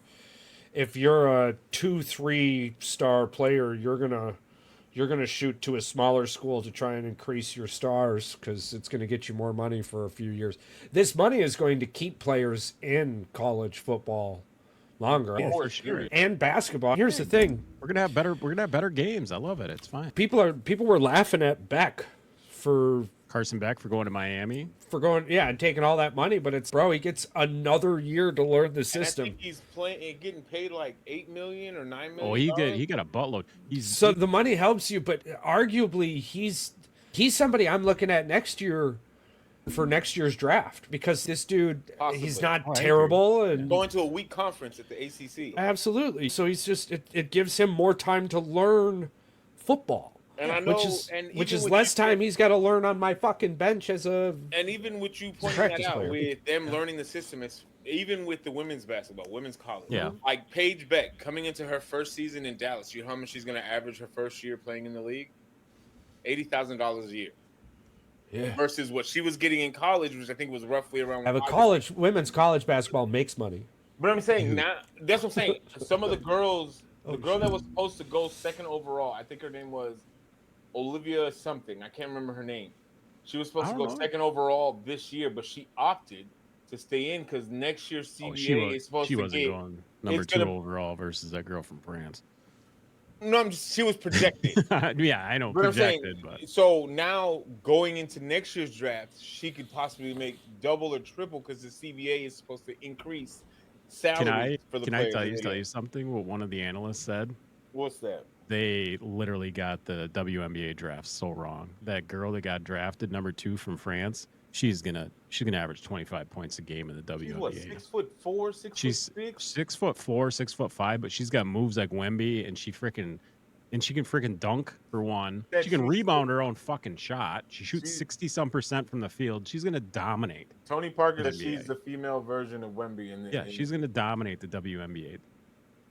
if you're a 2-3 star player, you're gonna shoot to a smaller school to try and increase your stars because it's going to get you more money for a few years. This money is going to keep players in college football longer. for sure. And basketball. Here's the thing: We're gonna have better games. I love it. It's fine. people were laughing at Beck for Carson Beck for going to Miami. going and taking all that money, but it's bro, he gets another year to learn the And I system. think he's getting paid like $8 million or $9 million. Oh, he got a buttload. So the money helps you, but arguably he's somebody I'm looking at next year for next year's draft because this dude Possibly. he's not I agree. terrible and going to a weak conference at the ACC. absolutely. So he's just it gives him more time to learn football. And I know, which even is with less you- time he's got to learn on my fucking bench as a And even with you pointing practice that out, player. with them learning the system, even with the women's basketball, women's college. Yeah. Like Paige Beck coming into her first season in Dallas. You know how much she's going to average her first year playing in the league? $80,000 a year. Yeah. Versus what she was getting in college, which I think was roughly around. Women's college basketball makes money. But I'm saying now, that's what I'm saying. Some of the girls, the girl that was supposed to go second overall, I think her name was Olivia something. I can't remember her name. She was supposed to go second overall this year, but she opted to stay in because next year's CBA is supposed to get. She wasn't going number 2 overall versus that girl from France. No, she was projected. Yeah, I know, but projected. But so now going into next year's draft, she could possibly make double or triple because the CBA is supposed to increase salaries for the players. Can I tell you something? What one of the analysts said? What's that? They literally got the WNBA draft so wrong. That girl that got drafted number 2 from France, she's gonna average 25 points a game in the WNBA. She's what, 6'4", 6'6"? She's 6'4", 6'5", but she's got moves like Wemby, and she can freaking dunk for one. She can rebound her own fucking shot. She shoots 60-some% from the field. She's gonna dominate. Tony Parker says she's the female version of Wemby. She's gonna dominate the WNBA.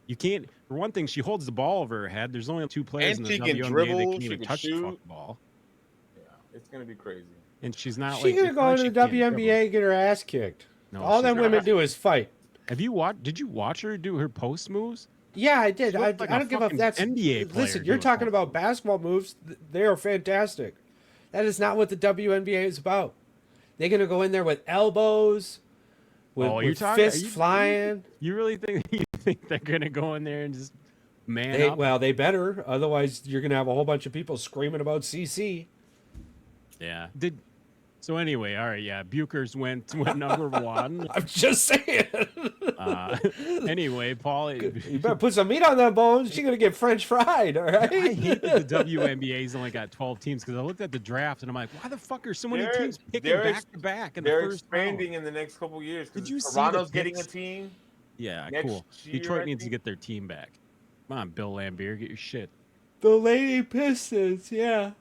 You can't. For one thing, she holds the ball over her head. There's only 2 players in the WNBA that can even touch the fucking ball. Yeah, it's gonna be crazy. And she's not She's gonna go into the WNBA and get her ass kicked. No, all them women do is fight. Did you watch her do her post moves? Yeah, I did. I don't give up. That's NBA player. Listen, you're talking about basketball moves. They are fantastic. That is not what the WNBA is about. They're gonna go in there with elbows, with fists flying. You really think they're gonna go in there and just man up? Well, they better. Otherwise, you're gonna have a whole bunch of people screaming about CC. Yeah. So anyway, all right, yeah, Buchers went number 1. I'm just saying. Anyway, Paul, you better put some meat on that bones. She's gonna get French fried, all right? I hate that the WNBA's only got 12 teams because I looked at the draft and I'm like, why the fuck are so many teams picking back to back in the first round? They're expanding in the next couple of years. Did you see Toronto's getting a team? Yeah, cool. Detroit needs to get their team back. Come on, Bill Laimbeer, get your shit. The Lady Pistons, yeah.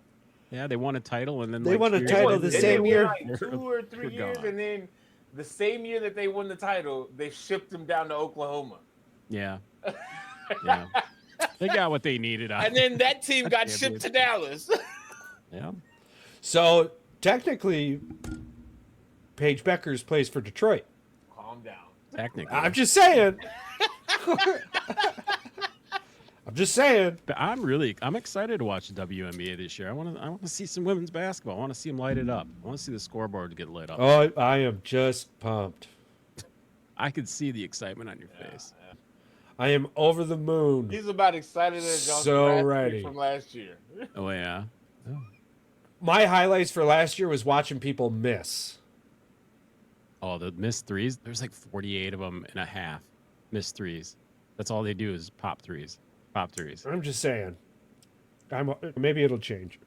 Yeah, they won a title, and then they won a title the same year. Like 2 or 3 years, and then the same year that they won the title, they shipped them down to Oklahoma. Yeah, yeah, they got what they needed. And then that team got shipped to Dallas. Yeah. So technically, Paige Beckers plays for Detroit. Calm down. Technically, I'm just saying. I'm just saying. But I'm excited to watch the WNBA this year. I want to see some women's basketball. I want to see them light it up. I want to see the scoreboard get lit up. Oh, I am just pumped. I could see the excitement on your face. Yeah. I am over the moon. He's about excited as so ready from last year. Oh yeah. Oh. My highlights for last year was watching people miss. Oh, the missed threes. There's like 48 of them and a half missed threes. That's all they do is pop threes. Pop threes. I'm just saying. Maybe it'll change.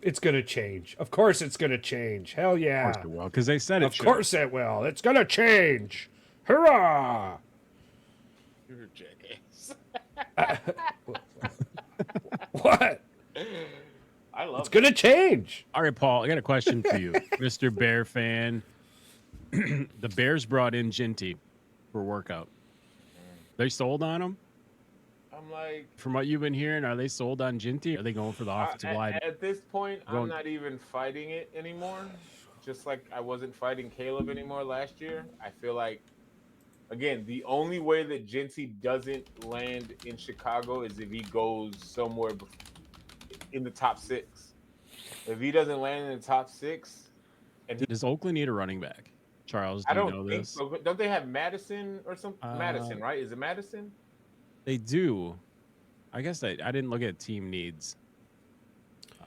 It's gonna change. Of course, it's gonna change. Hell yeah. Of course it will, because they said it. Of course it will. It's gonna change. Hurrah! You're a jackass. What? I love. It's gonna change. All right, Paul. I got a question for you, Mr. Bear fan. The Bears brought in Ginty for workout. They sold on him. I'm like, from what you've been hearing, are they sold on Ginty? Are they going for the offensive line? At this point, I'm not even fighting it anymore. Just like I wasn't fighting Caleb anymore last year. I feel like, again, the only way that Ginty doesn't land in Chicago is if he goes somewhere in the top 6. If he doesn't land in the top 6, and does Oakland need a running back? Charles, do you know this? So. Don't they have Madison or something? Madison, right? Is it Madison? They do. I guess I didn't look at team needs.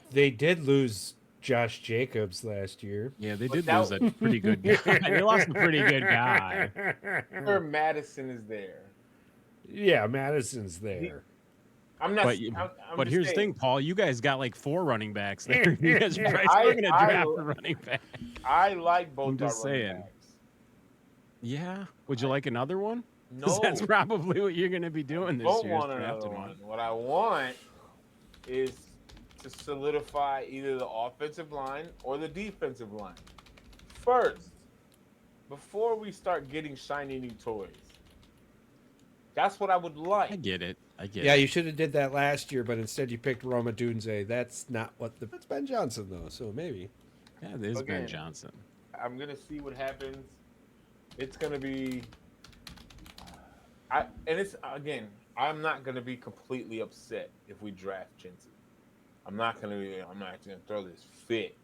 They did lose Josh Jacobs last year. Yeah, they did lose a pretty good guy. They lost a pretty good guy. Or Madison is there. Yeah, Madison's there. I'm not. But here's the thing, Paul. You guys got like 4 running backs there. You guys are probably going to draft a running back. I like both I'm just saying. backs. Yeah. Would you like another one? No. That's probably what you're going to be doing this year. I don't want another one. What I want is to solidify either the offensive line or the defensive line. First, before we start getting shiny new toys. That's what I would like. I get it. I get Yeah, it. you should have did that last year, but instead you picked Roma Dunze. That's not what the. That's Ben Johnson though, so maybe. Yeah, there's Ben Again, Johnson. I'm gonna see what happens. It's gonna be. It's again. I'm not gonna be completely upset if we draft Jensen. I'm not gonna throw this fit.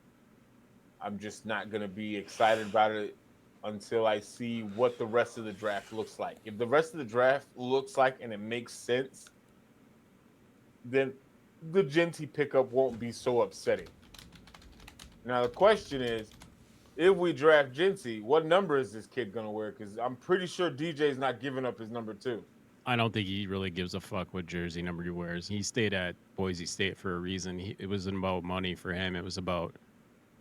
I'm just not gonna be excited about it until I see what the rest of the draft looks like. If the rest of the draft looks like and it makes sense, then the Genty pickup won't be so upsetting. Now the question is, if we draft Genty, what number is this kid gonna wear? Because I'm pretty sure DJ's not giving up his number 2. I don't think he really gives a fuck what jersey number he wears. He stayed at Boise State for a reason. It wasn't about money for him. It was about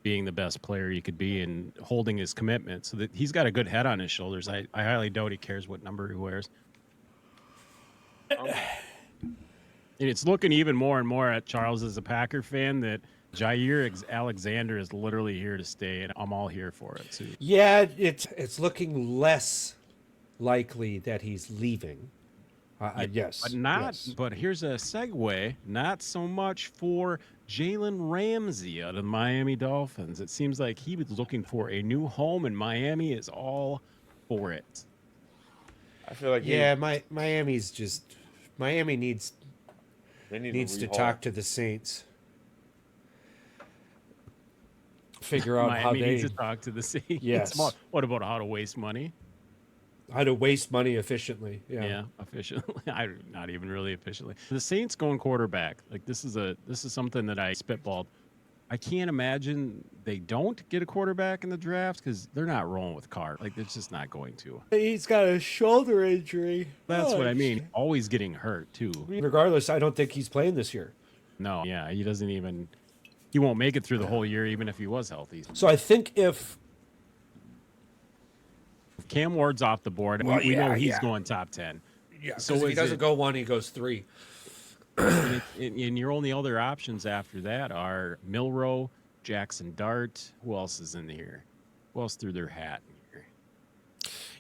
being the best player he could be and holding his commitment. So that he's got a good head on his shoulders. I highly doubt he cares what number he wears. And it's looking even more and more at Charles as a Packer fan that Jair Alexander is literally here to stay, and I'm all here for it too. Yeah, it's looking less likely that he's leaving. Yes, But not. yes. But here's a segue. Not so much for Jalen Ramsey out of the Miami Dolphins. It seems like he was looking for a new home, and Miami is all for it. I feel like Yeah, Miami needs to rehaul. talk to the Saints. Figure out how Miami they needs to talk to the Saints. Yes. What about how to waste money? how to waste money efficiently. Yeah, efficiently. Not even really efficiently. The Saints going quarterback. Like this is something that I spitballed. I can't imagine they don't get a quarterback in the draft because they're not rolling with Carr. Like it's just not going to. He's got a shoulder injury. That's what I mean. Always getting hurt too. Regardless, I don't think he's playing this year. No, yeah, he doesn't even. He won't make it through the whole year, even if he was healthy. So I think if Cam Ward's off the board, Well, we know yeah, he's yeah. going top 10. so if he is doesn't it- go 1, he goes 3. And your only other options after that are Milrow, Jackson Dart. Who else is in here? Who else threw their hat in here?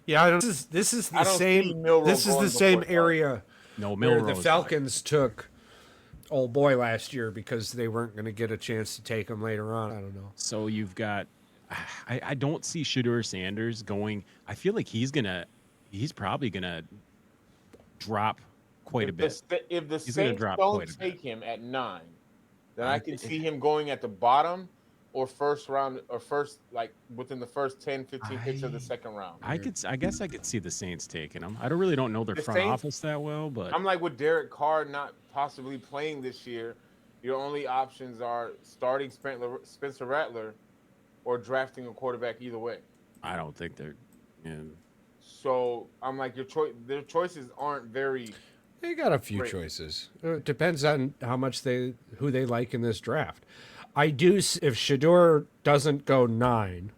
Yeah, I don't, this is I the don't same. see Milrow This is going the same before area No, where Milrow. the Falcons took old boy last year because they weren't going to get a chance to take him later on. I don't know. So you've got. I don't see Shedeur Sanders going. I feel like he's probably gonna drop quite a bit. If the He's gonna Saints drop don't quite a bit. take him at 9, then I can see him going at the bottom or first round or first like within the first 10, 15 picks of the second round. I guess I could see the Saints taking him. I really don't know their The front Saints- office that well, but I'm like with Derek Carr not possibly playing this year. Your only options are starting Spencer Rattler or drafting a quarterback either way. I don't think they're. Yeah. So I'm like their choices aren't very. They got a few Great. choices. It depends on how much who they like in this draft. I do. If Shedeur doesn't go 9,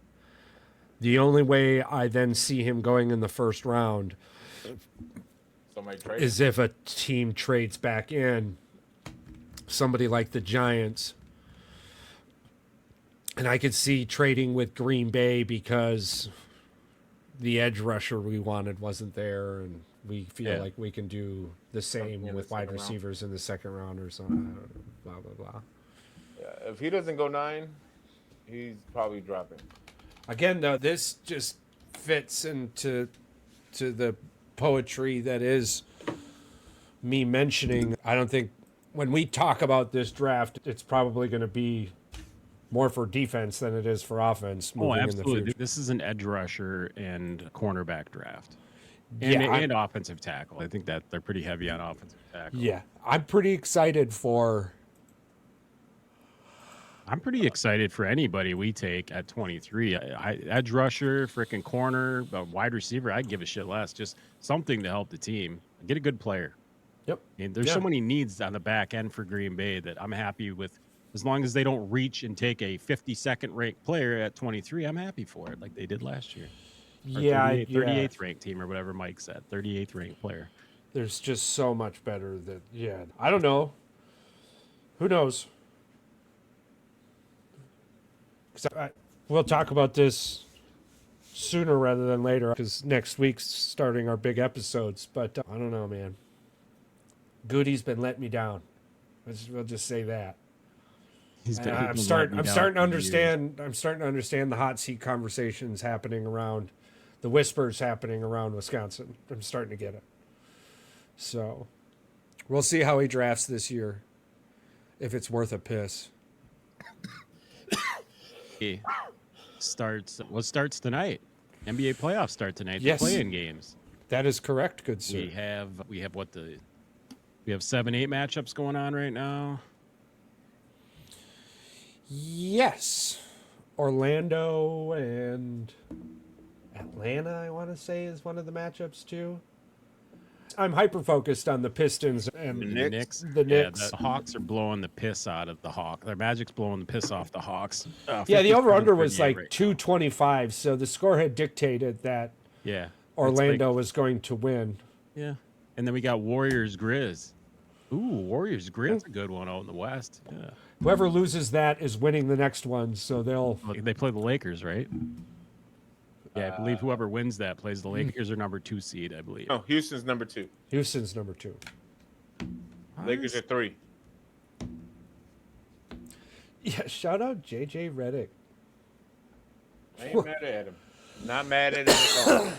the only way I then see him going in the first round Somebody trade. is if a team trades back in, somebody like the Giants. And I could see trading with Green Bay because the edge rusher we wanted wasn't there, and we feel like we can do the same in the with wide second round. receivers in the second round or something. Blah blah blah. Yeah, if he doesn't go 9, he's probably dropping. Again, though, this just fits into the poetry that is me mentioning. I don't think when we talk about this draft, it's probably going to be more for defense than it is for offense moving in the absolutely. future. This is an edge rusher and cornerback draft, Yeah, and offensive tackle. I think that they're pretty heavy on offensive tackle. Yeah, I'm pretty excited for. I'm pretty excited for anybody we take at 23. Edge rusher, freaking corner, wide receiver. I'd give a shit less. Just something to help the team. Get a good player. Yep. And there's Yeah. so many needs on the back end for Green Bay that I'm happy with. As long as they don't reach and take a 52nd ranked player at 23, I'm happy for it, like they did last year. Or Yeah, 38th ranked team or whatever Mike said. 38th ranked player. There's just so much better that. Yeah, I don't know. Who knows? 'Cause we'll talk about this sooner rather than later because next week's starting our big episodes. But I don't know, man. Goody's been letting me down. We'll just say that. I'm starting to understand. I'm starting to understand the hot seat conversations happening around, the whispers happening around Wisconsin. I'm starting to get it. So, we'll see how he drafts this year. If it's worth a piss. Starts tonight. NBA playoffs start tonight. Yes. The play-in games. That is correct, good sir. We have 7-8 matchups going on right now. Yes. Orlando and Atlanta, I want to say, is one of the matchups too. I'm hyper-focused on the Pistons and The Knicks. The Knicks. Yeah, the Hawks are blowing the piss out of the Hawks. Their Magic's blowing the piss off the Hawks. Yeah, the over-under was 57-38 like right 225, so the score had dictated that Yeah. Orlando was going to win. Yeah. And then we got Warriors Grizz. Ooh, Warriors Grizz. That's a good one out in the West. Yeah. Whoever loses that is winning the next one, so they'll... They play the Lakers, right? Yeah, I believe whoever wins that plays the Lakers or number 2 seed, I believe. No, Houston's number 2. Houston's number 2. Lakers are 3. Yeah, shout out JJ Redick. I ain't mad at him. Not mad at him at all.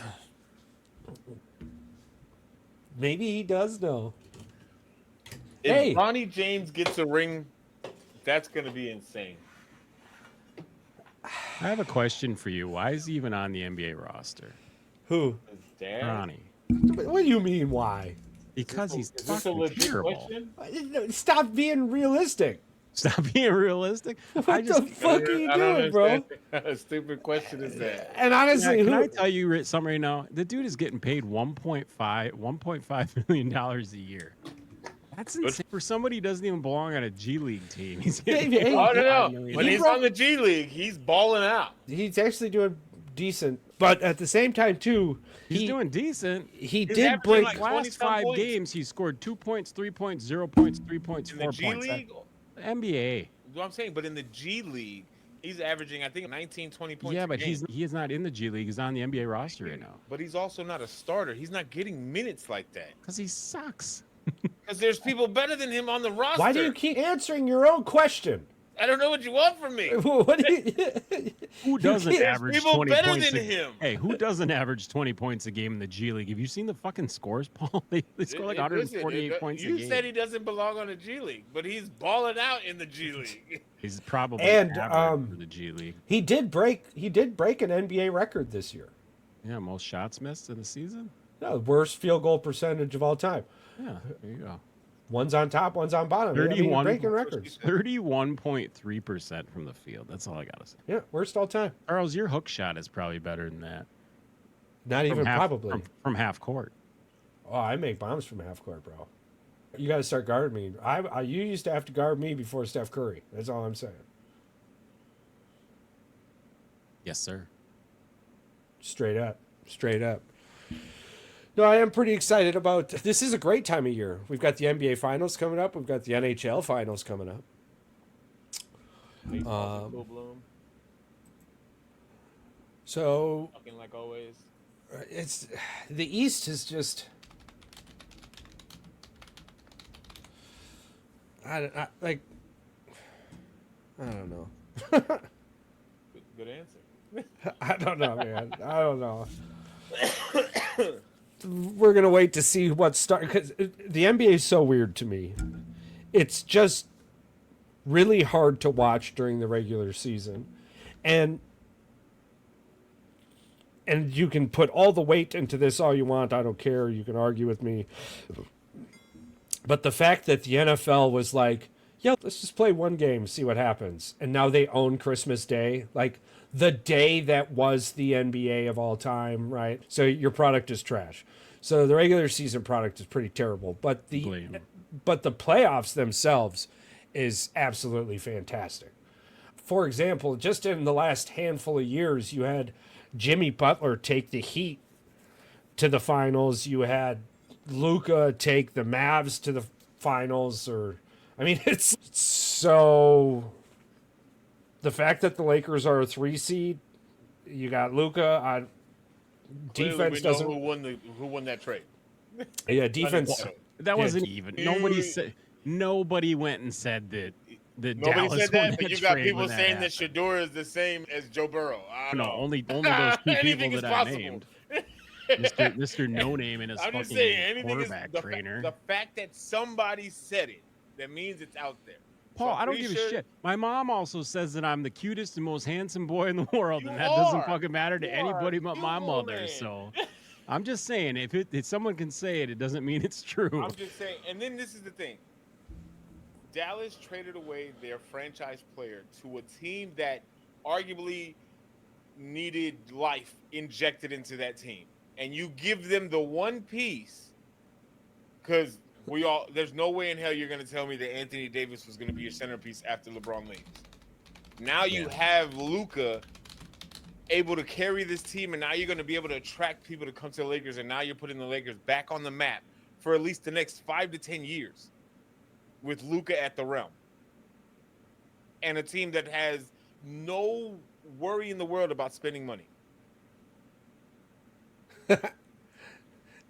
Maybe he does know. If Hey. Ronnie James gets a ring, that's going to be insane. I have a question for you. Why is he even on the NBA roster? Who? His dad? Ronnie. What do you mean, why? Because he's Is this a fucking legit terrible. question? Stop being realistic. Stop being realistic. What the fuck are you I don't doing, bro? understand. A stupid question is that? And honestly, Can who? I tell you something right now? The dude is getting paid $1.5 million a year. That's insane. For somebody who doesn't even belong on a G League team. He's getting Hey, paid hey, I don't $1.5 know. million. When he's on the G League, he's balling out. He's actually doing decent, but at the same time, too, He's doing decent. He He's did averaging break. like Last 20-some 5 points. games, he scored 2 points, 3 points, 0 points, 3 points, In 4 the G points. League, NBA. what I'm saying, but in the G League, he's averaging, I think, 19, 20 points. Yeah, a but game. he is not in the G League. He's on the NBA roster right now. But he's also not a starter. He's not getting minutes like that. Because he sucks. Because there's people better than him on the roster. Why do you keep answering your own question? I don't know what you want from me. What do you, Who doesn't can't- average people 20 better points than a, him. Hey, who doesn't average 20 points a game in the G League? Have you seen the fucking scores, Paul? They score like 148 points a game. You said he doesn't belong on the G League, but he's balling out in the G League. He's probably And, average for the G League. he did break an NBA record this year. Yeah, most shots missed in the season. No, worst field goal percentage of all time. Yeah, there you go. One's on top, one's on bottom. I mean, breaking records. 31.3% from the field. That's all I gotta say. Yeah, worst all time. Charles, your hook shot is probably better than that. Not even probably. From half court. Oh, I make bombs from half court, bro. You got to start guarding me. You used to have to guard me before Steph Curry. That's all I'm saying. Yes, sir. Straight up. Straight up. No, I am pretty excited about this. Is a great time of year. We've got the NBA finals coming up. We've got the NHL finals coming up. Full bloom, So fucking like always. it's the East is just I don't know. Good answer. I don't know, man. I don't know. We're gonna wait to see what start because the NBA is so weird to me. It's just really hard to watch during the regular season, and you can put all the weight into this all you want. I don't care. You can argue with me, but the fact that the NFL was like, yeah, let's just play one game, see what happens, and now they own Christmas Day, like the day that was the NBA of all time, right? So your product is trash. So the regular season product is pretty terrible, but the playoffs themselves is absolutely fantastic. For example, just in the last handful of years, you had Jimmy Butler take the Heat to the finals. You had Luka take the Mavs to the finals. It's so... The fact that the Lakers are a 3 seed You got Luka on Clearly, defense. we know Doesn't who won that trade. yeah defense. Unsettled. That Yeah, wasn't even. Nobody said. Nobody went and said that. Nobody Dallas said that, won but you got trade people when that saying that happened. Shador is the same as Joe Burrow. I don't No, know. only those two people Anything is that I possible. named. Mr. No Name and his I'm just fucking saying, anything is quarterback the trainer. the fact that somebody said it, that means it's out there. So Paul, I'm I don't pretty give a sure shit. My mom also says that I'm the cutest and most handsome boy in the world, You and that doesn't are. fucking matter to You are anybody a but my cute mother. man. So I'm just saying, if someone can say it, it doesn't mean it's true. I'm just saying, and then this is the thing. Dallas traded away their franchise player to a team that arguably needed life injected into that team. And you give them the one piece, because there's no way in hell you're going to tell me that Anthony Davis was going to be your centerpiece after LeBron leaves. Now you have Luka able to carry this team, and now you're going to be able to attract people to come to the Lakers, and now you're putting the Lakers back on the map for at least the next 5 to 10 years with Luka at the realm. And a team that has no worry in the world about spending money.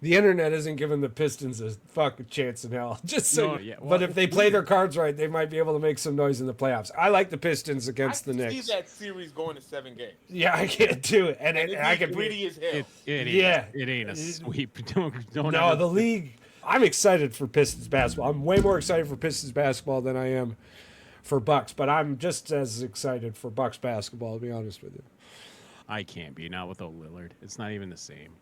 The internet isn't giving the Pistons a fucking chance in hell. Just so, No, yeah, well, but if it's they play weird. their cards right, they might be able to make some noise in the playoffs. I like the Pistons against the I Knicks. see that series going to 7 games. Yeah, I can't do it, and And I it's can greedy as hell. It ain't a sweep. Don't No, ever, the league. I'm excited for Pistons basketball. I'm way more excited for Pistons basketball than I am for Bucks, but I'm just as excited for Bucks basketball, to be honest with you. I can't be, not without Lillard. It's not even the same.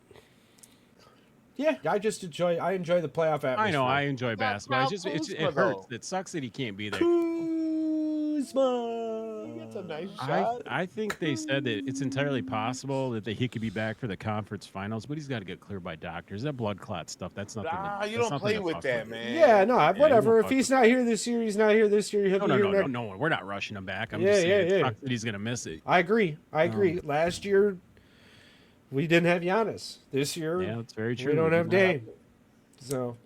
Yeah, I enjoy the playoff atmosphere. I know, I enjoy got basketball. Kyle It Kuzma, hurts. though. It sucks that he can't be there. Kuzma. That's a nice shot. I think they said that it's entirely possible that he could be back for the conference finals, but he's got to get cleared by doctors. That blood clot stuff, that's nothing. You that's don't nothing play to with fuck that, man. Yeah, no, whatever. won't If he's not here this year, he's not here this year. He'll be here next. No, we're not rushing him back. I'm Yeah, just saying yeah, it yeah. sucks that he's gonna miss it. I agree. Last year, we didn't have Giannis. This year, Yeah, that's very true. we don't have Dame. So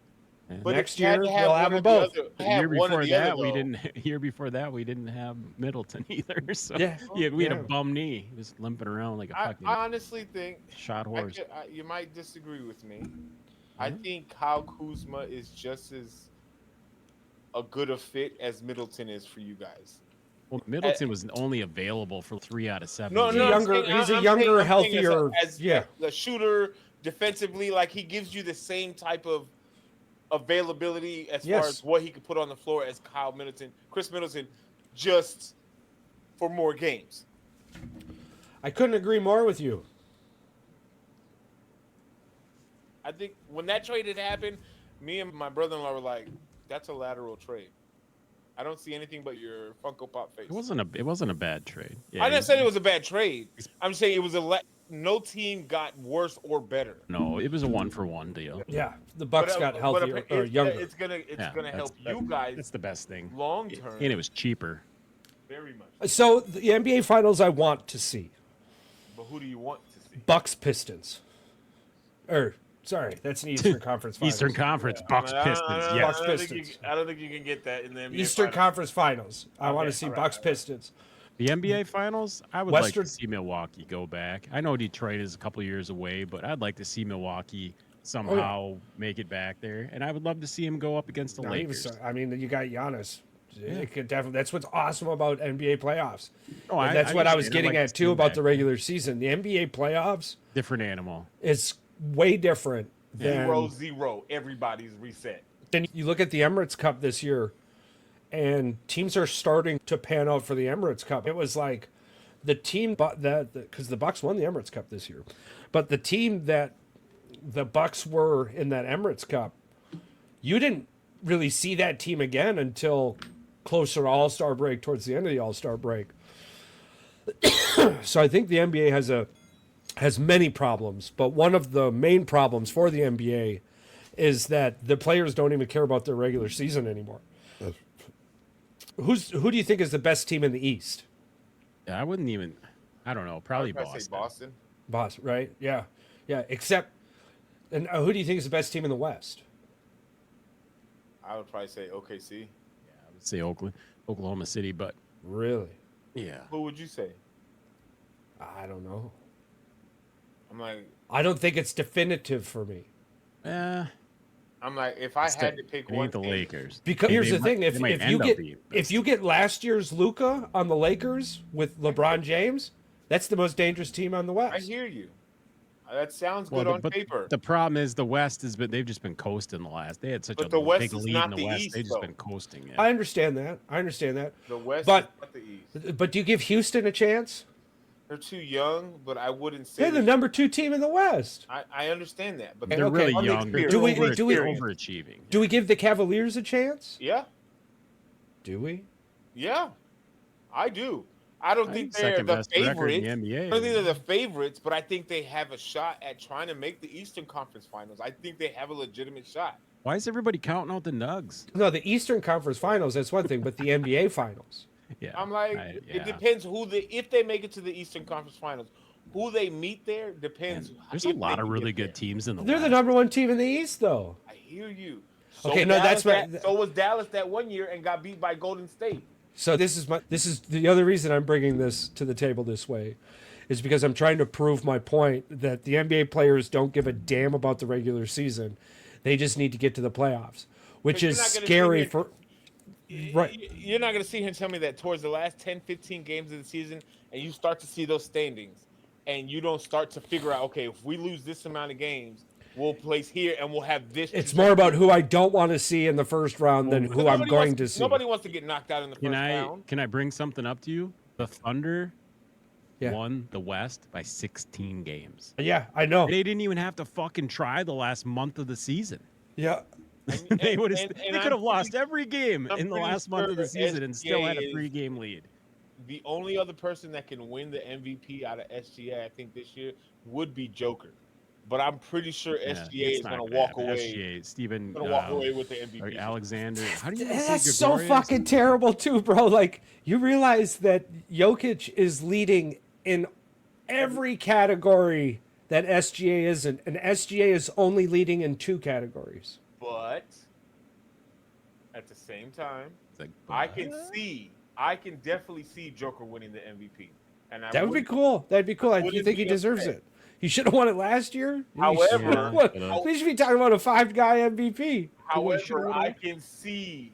But next it had year, to we'll have one them or the both. other. The Have year one or before the that, other, we though. didn't. Year before that, we didn't have Middleton either. So Yeah. we had Yeah. a bum knee, just limping around like a I fucking honestly think shot horse. you might disagree with me. I think Kyle Kuzma is just as a good a fit as Middleton is for you guys. Well, Middleton was only available for 3 out of 7. No, games. no, He's a younger, healthier. As Yeah. the shooter defensively, like he gives you the same type of availability as far Yes. as what he could put on the floor as Chris Middleton, just for more games. I couldn't agree more with you. I think when that trade had happened, me and my brother-in-law were like, "That's a lateral trade." I don't see anything but your Funko Pop face. It wasn't a bad trade. Yeah, I didn't say it was a bad trade. I'm saying it was no team got worse or better. No, it was a 1-for-1 deal. Yeah, the Bucks got healthier or younger. It's gonna Yeah, help you guys That's the best thing. long term. And it was cheaper. Very much. So the NBA Finals, I want to see But who do you want to see? Bucks Pistons. Sorry, that's an Eastern Conference Finals. Eastern Conference, Bucks, Pistons. I Yes. don't think Pistons. I don't think you can get that in the NBA Eastern Finals. Conference Finals. I want to Okay, see all right, Bucks all right. Pistons. The NBA Finals, I would Western- like to see Milwaukee go back. I know Detroit is a couple years away, but I'd like to see Milwaukee somehow make it back there. And I would love to see him go up against the Not even Lakers. so- I mean, you got Giannis. It could definitely. That's what's awesome about NBA playoffs. Oh, And that's what I was understand. I'd getting like at to see too him about back the regular season. The NBA playoffs Different animal. is way different than 0-0. Everybody's reset. Then you look at the Emirates Cup this year, and teams are starting to pan out for the Emirates Cup. It was like the team because the Bucks won the Emirates Cup this year, but the team that the Bucks were in that Emirates Cup, you didn't really see that team again until closer to All-Star break, towards the end of the All-Star break. So I think the NBA has many problems, but one of the main problems for the NBA is that the players don't even care about their regular season anymore. Who do you think is the best team in the East? Yeah, I wouldn't even. I don't know. Probably I'd say Boston. Boston. Boston, right? Yeah. Except, and who do you think is the best team in the West? I would probably say OKC. I would say Oklahoma City, but Really? yeah. Who would you say? I don't know. I'm like, I don't think it's definitive for me. if I had to pick it one ain't the team, Lakers. Because here's the thing: they might if you end up get being if you get last year's Luka on the Lakers with LeBron James, that's the most dangerous team on the I West. hear you. That sounds Well, good on but paper. the problem is the West has been, they've just been coasting the last. They had such But a the West big is lead not in the the West. East, They've just though. been coasting. Yeah. I understand that. I understand that. The West But- is not the East. But do you give Houston a chance? They're too young, but I wouldn't say They're the number 2 team in the West. I understand that, but They're Okay. really on the young. They're experience. overachieving. Do we give the Cavaliers a chance? Yeah, Do we? yeah, I do. I don't think they're second the best record in favorites. the NBA. I don't think they're the favorites, but I think they have a shot at trying to make the Eastern Conference Finals. I think they have a legitimate shot. Why is everybody counting out the Nugs? No, the Eastern Conference Finals, that's one thing, but the NBA Finals. Yeah, I'm like, it depends if they make it to the Eastern Conference Finals, who they meet there depends. And there's a if lot they of can really get good there. teams in the They're the West. number 1 team in the East, though. I hear you. Okay, was no, Dallas that's right. So was Dallas that one year and got beat by Golden State. So this is the other reason I'm bringing this to the table this way, is because I'm trying to prove my point that the NBA players don't give a damn about the regular season. They just need to get to the playoffs, which But is you're not gonna scary see it- for. Right. You're not going to see him tell me that towards the last 10, 15 games of the season, and you start to see those standings, and you don't start to figure out, okay, if we lose this amount of games, we'll place here and we'll have this. It's more about who I don't want to see in the first round than who I'm going to see. Nobody wants to get knocked out in the first round. Can I bring something up to you? The Thunder Yeah. won the West by 16 games. Yeah, I know. They didn't even have to fucking try the last month of the season. Yeah. They would have. and They could have lost every game I'm in the pretty last month of the sure season and still had a SGA 3-game lead. The only other person that can win the MVP out of SGA, I think, this year would be Joker. But I'm pretty sure SGA is going to walk away. SGA, Steven, Going to walk away with the MVP. Alexander. How do you That's so fucking terrible too, bro. Like, you realize that Jokic is leading in every category that SGA isn't, and SGA is only leading in 2 categories. But at the same time, Like, I can definitely see Joker winning the MVP. And That would be cool. That'd be cool. I do wouldn't think he be deserves upset. it. He should have won it last year. However- we should be talking about a 5-guy MVP. However, I can see.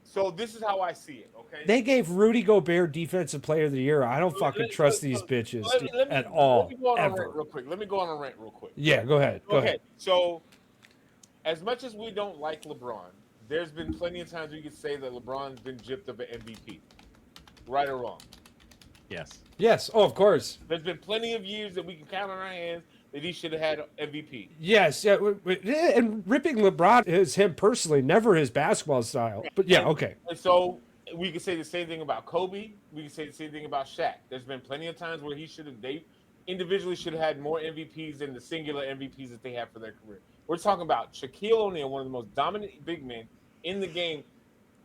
So this is how I see it. Okay. They gave Rudy Gobert Defensive Player of the Year. I don't fucking trust these bitches at all. Let me go on a Ever. rant real quick. Let me go on a rant real quick. Yeah, go ahead. Go Okay. ahead. So, as much as we don't like LeBron, there's been plenty of times we could say that LeBron's been gypped of an MVP. Right or wrong? Yes. Yes. Oh, of course. There's been plenty of years that we can count on our hands that he should have had MVP. Yes. Yeah. And ripping LeBron is him personally, never his basketball style. But yeah, okay. And so we can say the same thing about Kobe. We can say the same thing about Shaq. There's been plenty of times where they individually should have had more MVPs than the singular MVPs that they have for their career. We're talking about Shaquille O'Neal, one of the most dominant big men in the game,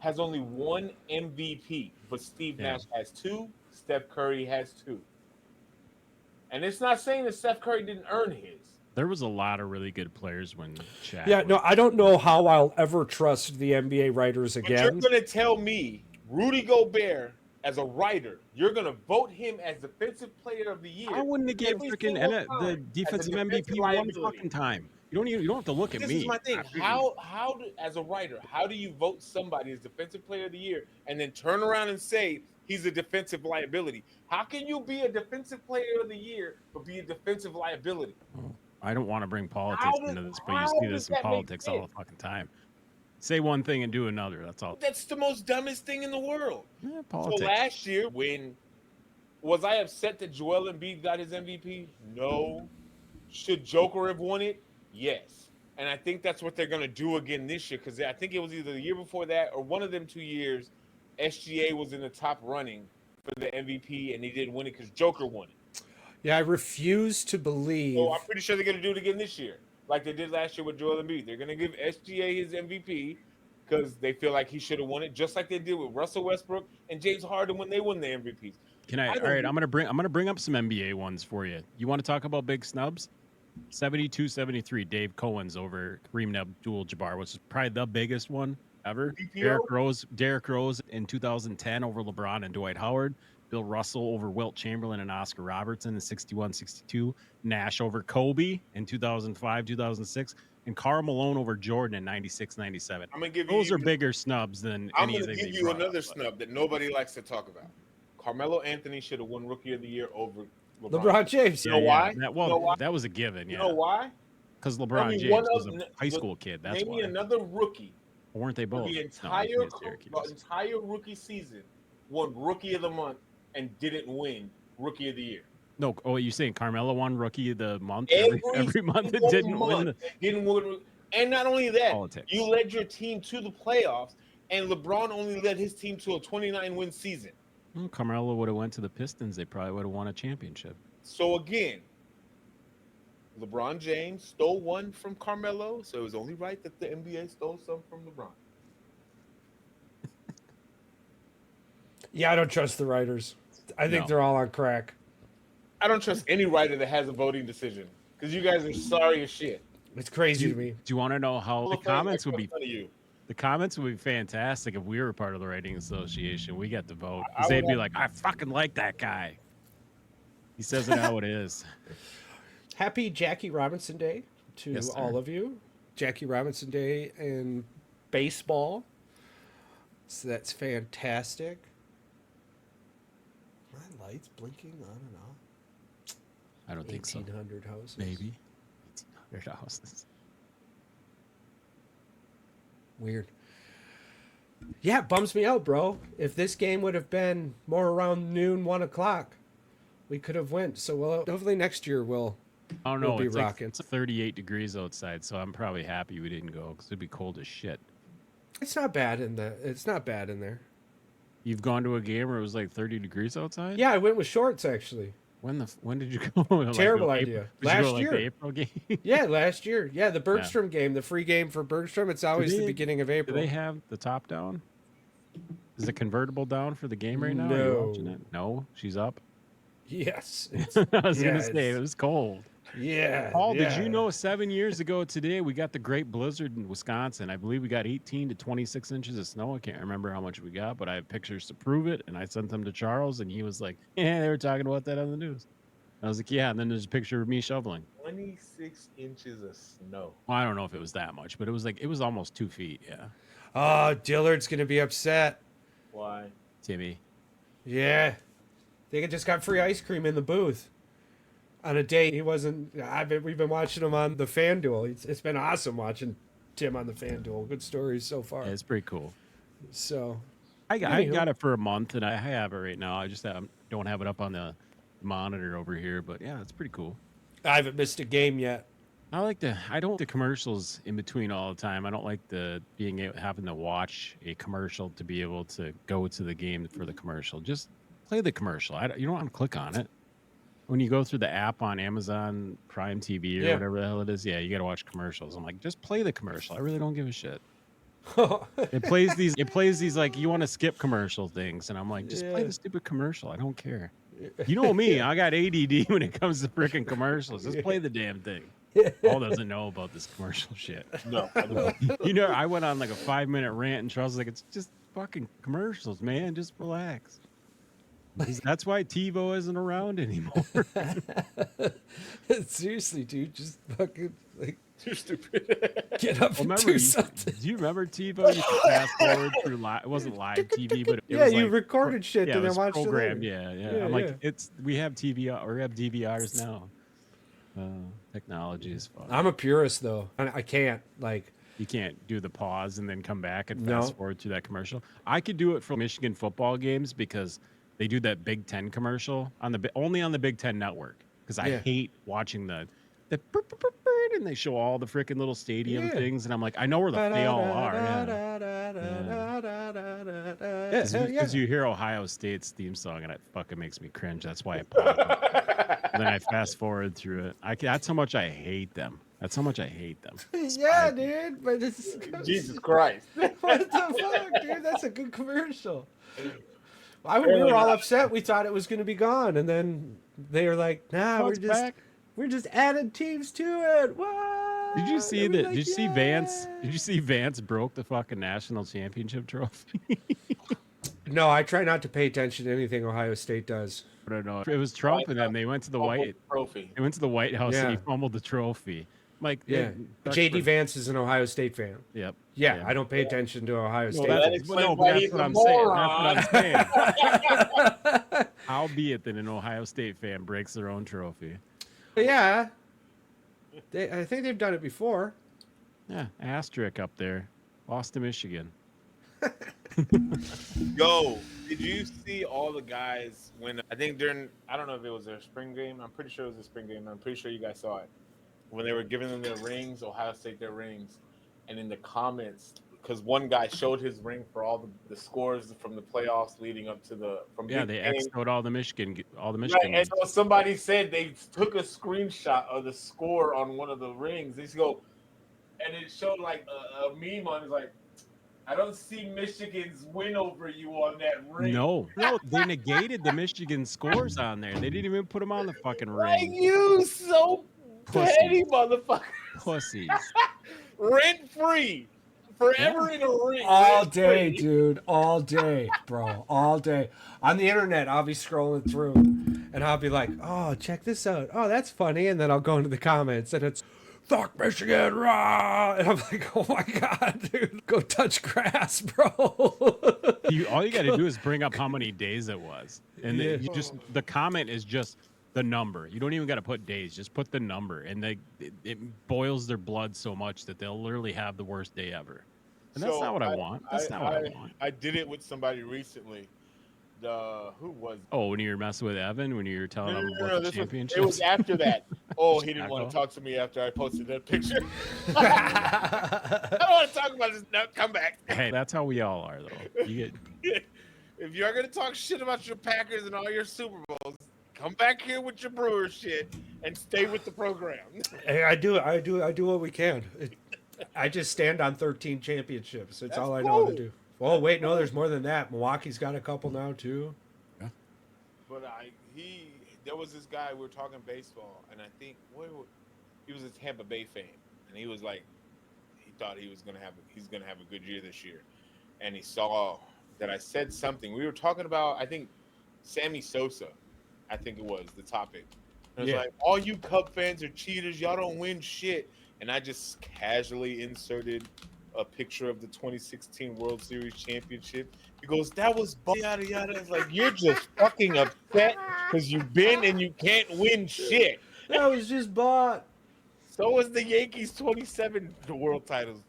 has only 1 MVP, but Steve Nash has 2. Steph Curry has 2. And it's not saying that Steph Curry didn't earn his. There was a lot of really good players when Shaq. Yeah. No, I don't know how I'll ever trust the NBA writers But again. you're going to tell me Rudy Gobert, as a writer, you're going to vote him as Defensive Player of the Year. I wouldn't have gave every freaking single the time defensive as a defensive MVP one liability. fucking time. You don't have to look at This me. is my thing. As a writer, how do you vote somebody as Defensive Player of the Year and then turn around and say he's a defensive liability? How can you be a Defensive Player of the Year but be a defensive liability? I don't want to bring politics How into does- this, but you how see does this in that make politics all the sense? fucking time. Say one thing and do another. That's all. That's the most dumbest thing in the world. Yeah, So politics. last year, was I upset that Joel Embiid got his MVP? No. Should Joker have won it? Yes. And I think that's what they're going to do again this year, because I think it was either the year before that or one of them 2 years, SGA was in the top running for the MVP, and he didn't win it because Joker won it. Yeah, I refuse to believe. So I'm pretty sure they're going to do it again this year, like they did last year with Joel Embiid. They're going to give SGA his MVP because they feel like he should have won it, just like they did with Russell Westbrook and James Harden when they won the MVPs. Can I? I All don't right, do- I'm gonna bring up some NBA ones for you. You want to talk about big snubs? 72-73, Dave Cohen's over Kareem Abdul-Jabbar, which is probably the biggest one ever. BPO? Derrick Rose in 2010 over LeBron and Dwight Howard. Bill Russell over Wilt Chamberlain and Oscar Robertson in 61-62. Nash over Kobe in 2005, 2006. And Karl Malone over Jordan in 96-97. I'm gonna give Those you. are bigger snubs than I'm anything. gonna give they you brought another up, but- snub that nobody likes to talk about. Carmelo Anthony should have won Rookie of the Year over LeBron James. You know why? That, You know why? that was a given. You Yeah, know why? because Tell LeBron me James one was of- a high school kid. That's Maybe why. another rookie Or weren't they for both? the No, entire he was Syracuse. rookie season won Rookie of the Month and didn't win Rookie of the Year. No, oh, you're saying Carmelo won Rookie of the Month Every month and single didn't win month the didn't win. And not only that, Politics. you led your team to the playoffs, and LeBron only led his team to a 29-win season. Well, Carmelo would have went to the Pistons. They probably would have won a championship. So again, LeBron James stole one from Carmelo, so it was only right that the NBA stole some from LeBron. Yeah, I don't trust the writers. I think No. they're all on crack. I don't trust any writer that has a voting decision because you guys are sorry as shit. It's crazy to me. Do you want to know how All the fans comments make would be? fun of you. The comments would be fantastic if we were part of the writing association. We got to vote. I 'Cause they'd would be have- like, I fucking like that guy. He says it how it is. Happy Jackie Robinson Day to Yes, sir. all of you. Jackie Robinson Day in baseball. So that's fantastic. My lights blinking on and off. I don't think so. 1,800 houses. Maybe 1,800 houses. Weird. Yeah, it bums me out, bro. If this game would have been more around noon, 1 o'clock, we could have went. So well, hopefully next year we'll. I don't We'll know. be It's, rocking. it's 38 degrees outside, so I'm probably happy we didn't go because it'd be cold as shit. It's not bad in the. It's not bad in there. You've gone to a game where it was like 30 degrees outside? Yeah, I went with shorts actually. When did you go? Like Terrible April- idea. Did Last you go like year. the April game? Yeah, last year. Yeah, the Bergstrom game, the free game for Bergstrom. It's always they- the beginning of Do April. they have the top down? Is the convertible down for the game right now? Are you No. watching it? No, she's up. Yes. I was Yeah, gonna say it's- it was cold. Yeah. Paul, yeah. did you know 7 years ago today we got the great blizzard in Wisconsin? I believe we got 18 to 26 inches of snow. I can't remember how much we got, but I have pictures to prove it. And I sent them to Charles, and he was like, "Yeah, they were talking about that on the news." I was like, "Yeah." And then there's a picture of me shoveling. 26 inches of snow. Well, I don't know if it was that much, but it was almost 2 feet. Yeah, Oh, Dillard's gonna be upset. Why? Timmy. Yeah. They just got free ice cream in the booth. On a day he wasn't. We've been watching him on the FanDuel. It's been awesome watching Tim on the FanDuel. Good stories so far. Yeah, it's pretty cool. So I Anywho. got it for a month, and I have it right now. I just don't have it up on the monitor over here, but yeah, it's pretty cool. I haven't missed a game yet. I don't like the commercials in between all the time. I don't like having to watch a commercial to be able to go to the game for the commercial. Just play the commercial. You don't want to click on it. When you go through the app on Amazon Prime TV or Yeah. whatever the hell it is, yeah, you got to watch commercials. I'm like, just play the commercial. I really don't give a shit. It plays these like you want to skip commercial things, and I'm like, just play Yeah. the stupid commercial. I don't care. You know me, I got ADD when it comes to freaking commercials. Just play the damn thing. Paul doesn't know about this commercial shit. No. I don't. You know, I went on like a 5-minute rant, and Charles was like, "It's just fucking commercials, man. Just relax." That's why TiVo isn't around anymore. Seriously, dude, just fucking like You're stupid. get up and Remember, do do something. you remember TiVo? You could fast forward through live. It wasn't live TV, but it Yeah, was you like, recorded shit yeah, and it then was watched it programmed. later. Yeah. Yeah, I'm like, yeah. we have DVRs now. Technology is fun. I'm a purist though. I can't like. You can't do the pause and then come back and No. fast forward to that commercial. I could do it for Michigan football games because they do that Big Ten commercial only on the Big Ten network. Because I Yeah. hate watching the and they show all the freaking little stadium Yeah. things, and I'm like, I know where they all are. Because you hear Ohio State's theme song, and it fucking makes me cringe. That's why I pause it. And then I fast forward through it. That's how much I hate them. Yeah, dude, but it's Jesus Christ. what the fuck, dude? That's a good commercial. We were all upset. We thought it was going to be gone, and then they were like, "Nah, Oh, it's back. we're just adding teams to it." What? Did you see And we're that? like, Did you see Vance? "Yeah." Did you see Vance broke the fucking national championship trophy? No, I try not to pay attention to anything Ohio State does. I don't know. It was Trump, and then they went to the Trophy. They went to the White House, and he Yeah. fumbled the trophy. Like, Yeah. JD Vance is an Ohio State fan. Yep. Yeah, I don't pay attention to Ohio State. that fans. explains No, why but he's that's what a I'm saying. moron. That's what I'm saying. Albeit that an Ohio State fan breaks their own trophy. But yeah, I think they've done it before. Yeah, asterisk up there. Lost to Michigan. Yo, did you see all the guys when I think during I don't know if it was their spring game. I'm pretty sure it was a spring game. I'm pretty sure you guys saw it when they were giving them their rings, Ohio State their rings, and in the comments because one guy showed his ring for all the scores from the playoffs leading up to the from Yeah, big they games. X'd out all the Michigan Right, and games. so somebody said they took a screenshot of the score on one of the rings. They just go, and it showed like a meme on it, like, I don't see Michigan's win over you on that ring. No, they negated the Michigan scores on there. They didn't even put them on the fucking Like ring. you so petty motherfucker. Pussies. Rent free. Forever in a ring. All rent day, free. dude. All day, bro. All day. On the internet, I'll be scrolling through and I'll be like, oh, check this out. Oh, that's funny. And then I'll go into the comments and it's, fuck Michigan, rah! And I'm like, oh my God, dude. Go touch grass, bro. All you got to do is bring up how many days it was. And Yeah. the comment is just the number. You don't even got to put days. Just put the number. And it boils their blood so much that they'll literally have the worst day ever. And that's So not what I want. That's not what I want. I did it with somebody recently. Who was Oh, when you were messing with Evan, when you were telling him about the this championship? it was after that. Oh, he didn't want Chicago? to talk to me after I posted that picture. I don't want to talk about this. No, come back. Hey, that's how we all are, though. You get If you're gonna talk shit about your Packers and all your Super Bowls, come back here with your Brewers shit and stay with the program. Hey, I do what we can. I just stand on 13 championships. That's all I know how to cool. do. Oh, wait, no, there's more than that. Milwaukee's got a couple now, too. But there was this guy we were talking baseball, and I think he was a Tampa Bay fan, and he was like, he thought he's gonna have a good year this year, and he saw that I said something. We were talking about I think Sammy Sosa, I think it was the topic. And it was like, all you Cub fans are cheaters. Y'all don't win shit. And I just casually inserted a picture of the 2016 World Series championship. He goes, that was yada yada. It's like, you're just fucking upset because you've been and you can't win shit. That was just bought. So was the Yankees' 27 world titles.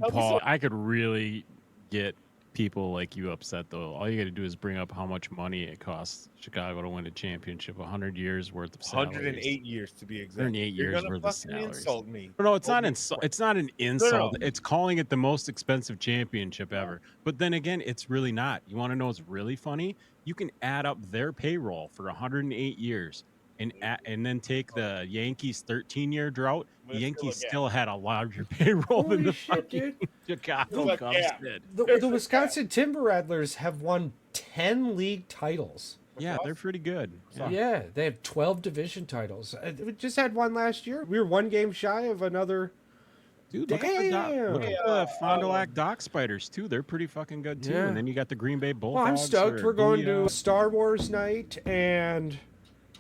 Paul, I could really get people like you upset, though. All you got to do is bring up how much money it costs Chicago to win a championship. 100 years worth of salaries. 108 years to be exact. 108 You're years gonna worth of fucking salaries. insult me. No, it's not it's not an insult. No. It's calling it the most expensive championship ever. But then again, it's really not. You want to know what's really funny? You can add up their payroll for 108 years and then take the Yankees' 13-year drought. The Let's Yankees look at still had a larger payroll than the shit, fucking dude. Chicago Look, Cubs yeah. did. The Wisconsin Timber Rattlers have won 10 league titles. Yeah, they're pretty good. Yeah, they have 12 division titles. We just had one last year. We were one game shy of another. Dude, look at the Fond du Yeah. Lac Dock Spiders, too. They're pretty fucking good, too. Yeah. And then you got the Green Bay Bulldogs. Well, I'm stoked. We're going to Booyah. Star Wars night and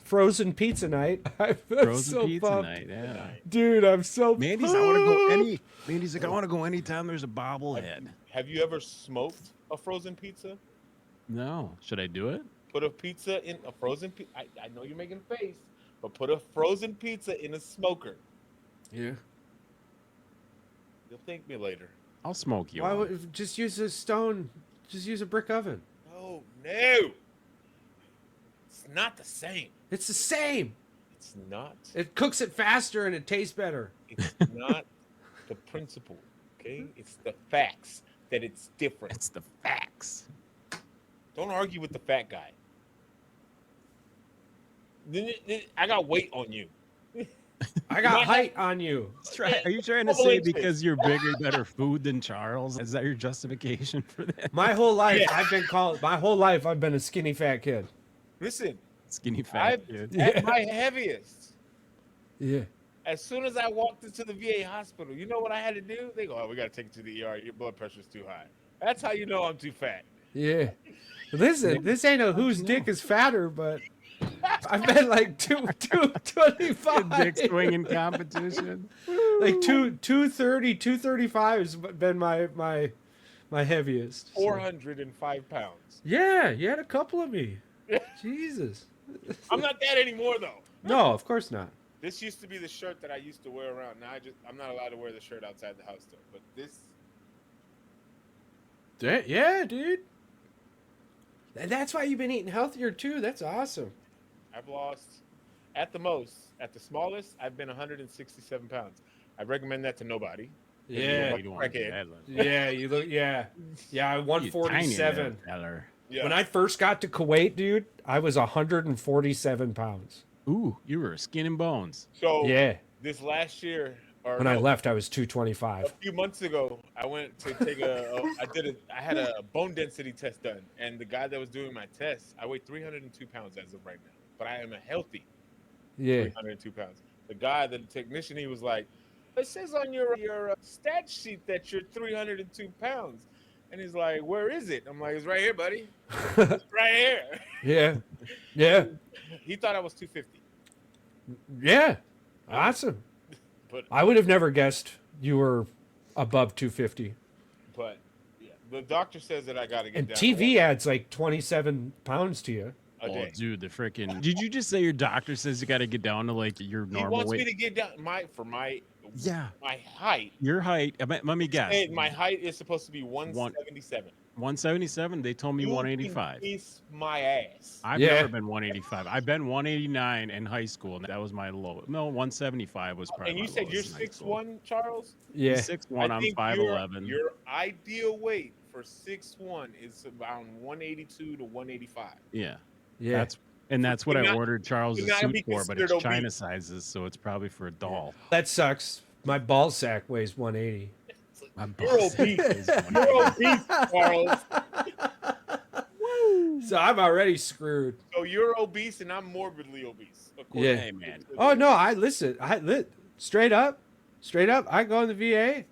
frozen pizza night. Frozen so Pizza pumped. Night, yeah. Dude, I'm so Mandy's like, I want to go anytime there's a bobblehead. Have you ever smoked a frozen pizza? No. Should I do it? Put a pizza in a frozen pizza. I know you're making a face, but put a frozen pizza in a smoker. Yeah. You'll thank me later. I'll smoke you. Why one. would just use a stone? Just use a brick oven. No. It's not the same. It's the same. It's not. It cooks it faster and it tastes better. It's not the principle. Okay? It's the facts that it's different. It's the facts. Don't argue with the fat guy. I got weight on you. I got height on you. Are you trying to Double say inches. because you're bigger, better food than Charles? Is that your justification for that? My whole life, Yeah. I've been a skinny fat kid. Listen, Skinny fat kid. at my heaviest, Yeah. as soon as I walked into the VA hospital, you know what I had to do? They go, oh, we got to take you to the ER. Your blood pressure's too high. That's how you know I'm too fat. Yeah. Listen, this ain't a whose dick is fatter, but I've been like 225. Dick swinging competition. Like 230, 235 has been my heaviest. So. 405 pounds. Yeah, you had a couple of me. Jesus. I'm not that anymore though. No, of course not. This used to be the shirt that I used to wear around. Now I'm not allowed to wear the shirt outside the house though. But this. Yeah, dude. And that's why you've been eating healthier too. That's awesome. I've lost, at the smallest, I've been 167 pounds. I recommend that to nobody. Yeah. You don't want to do that, like- Yeah, you look. Yeah, You 147. tiny feller. Yeah. When I first got to Kuwait, dude, I was 147 pounds. Ooh, you were skin and bones. So Yeah. this last year, or When I no, left, I was a 225. few months ago, I went to take I had a bone density test done, and the guy that was doing my test, I weigh 302 pounds as of right now, but I am a healthy Yeah. 302 pounds. The guy, the technician, he was like, "It says on your stat sheet that you're 302 pounds," and he's like, "Where is it?" I'm like, "It's right here, buddy. It's right here." Yeah. Yeah. He thought I was 250, Yeah. Awesome. but I would have never guessed you were above 250. yeah, the doctor says that I got to get And down TV adds like 27 pounds to you. a Oh, day. dude, the freaking. Did you just say your doctor says you got to get down to like your He normal wants weight? me to get down my Yeah. my height. Your height. Let me guess. And my height is supposed to be 177. 177. They told me You 185. can kiss my ass. I've Yeah. never been 185. I've been 189 in high school, and that was my low. No, 175 was probably. And you my said you're lowest in high school. 6'1", Charles? Yeah. 6'1". I'm think 5'11". Your ideal weight for 6'1" is around 182 to 185. Yeah. Yeah. That's what Could I not- ordered Charles' could not suit be for, but considered it's China obese. sizes, so it's probably for a doll. That sucks. My ball sack weighs 180. My You're boss obese. is You're obese, Charles. So I'm already screwed. So you're obese and I'm morbidly obese. according Yeah. Hey, man. Oh no, straight up. I go in the VA.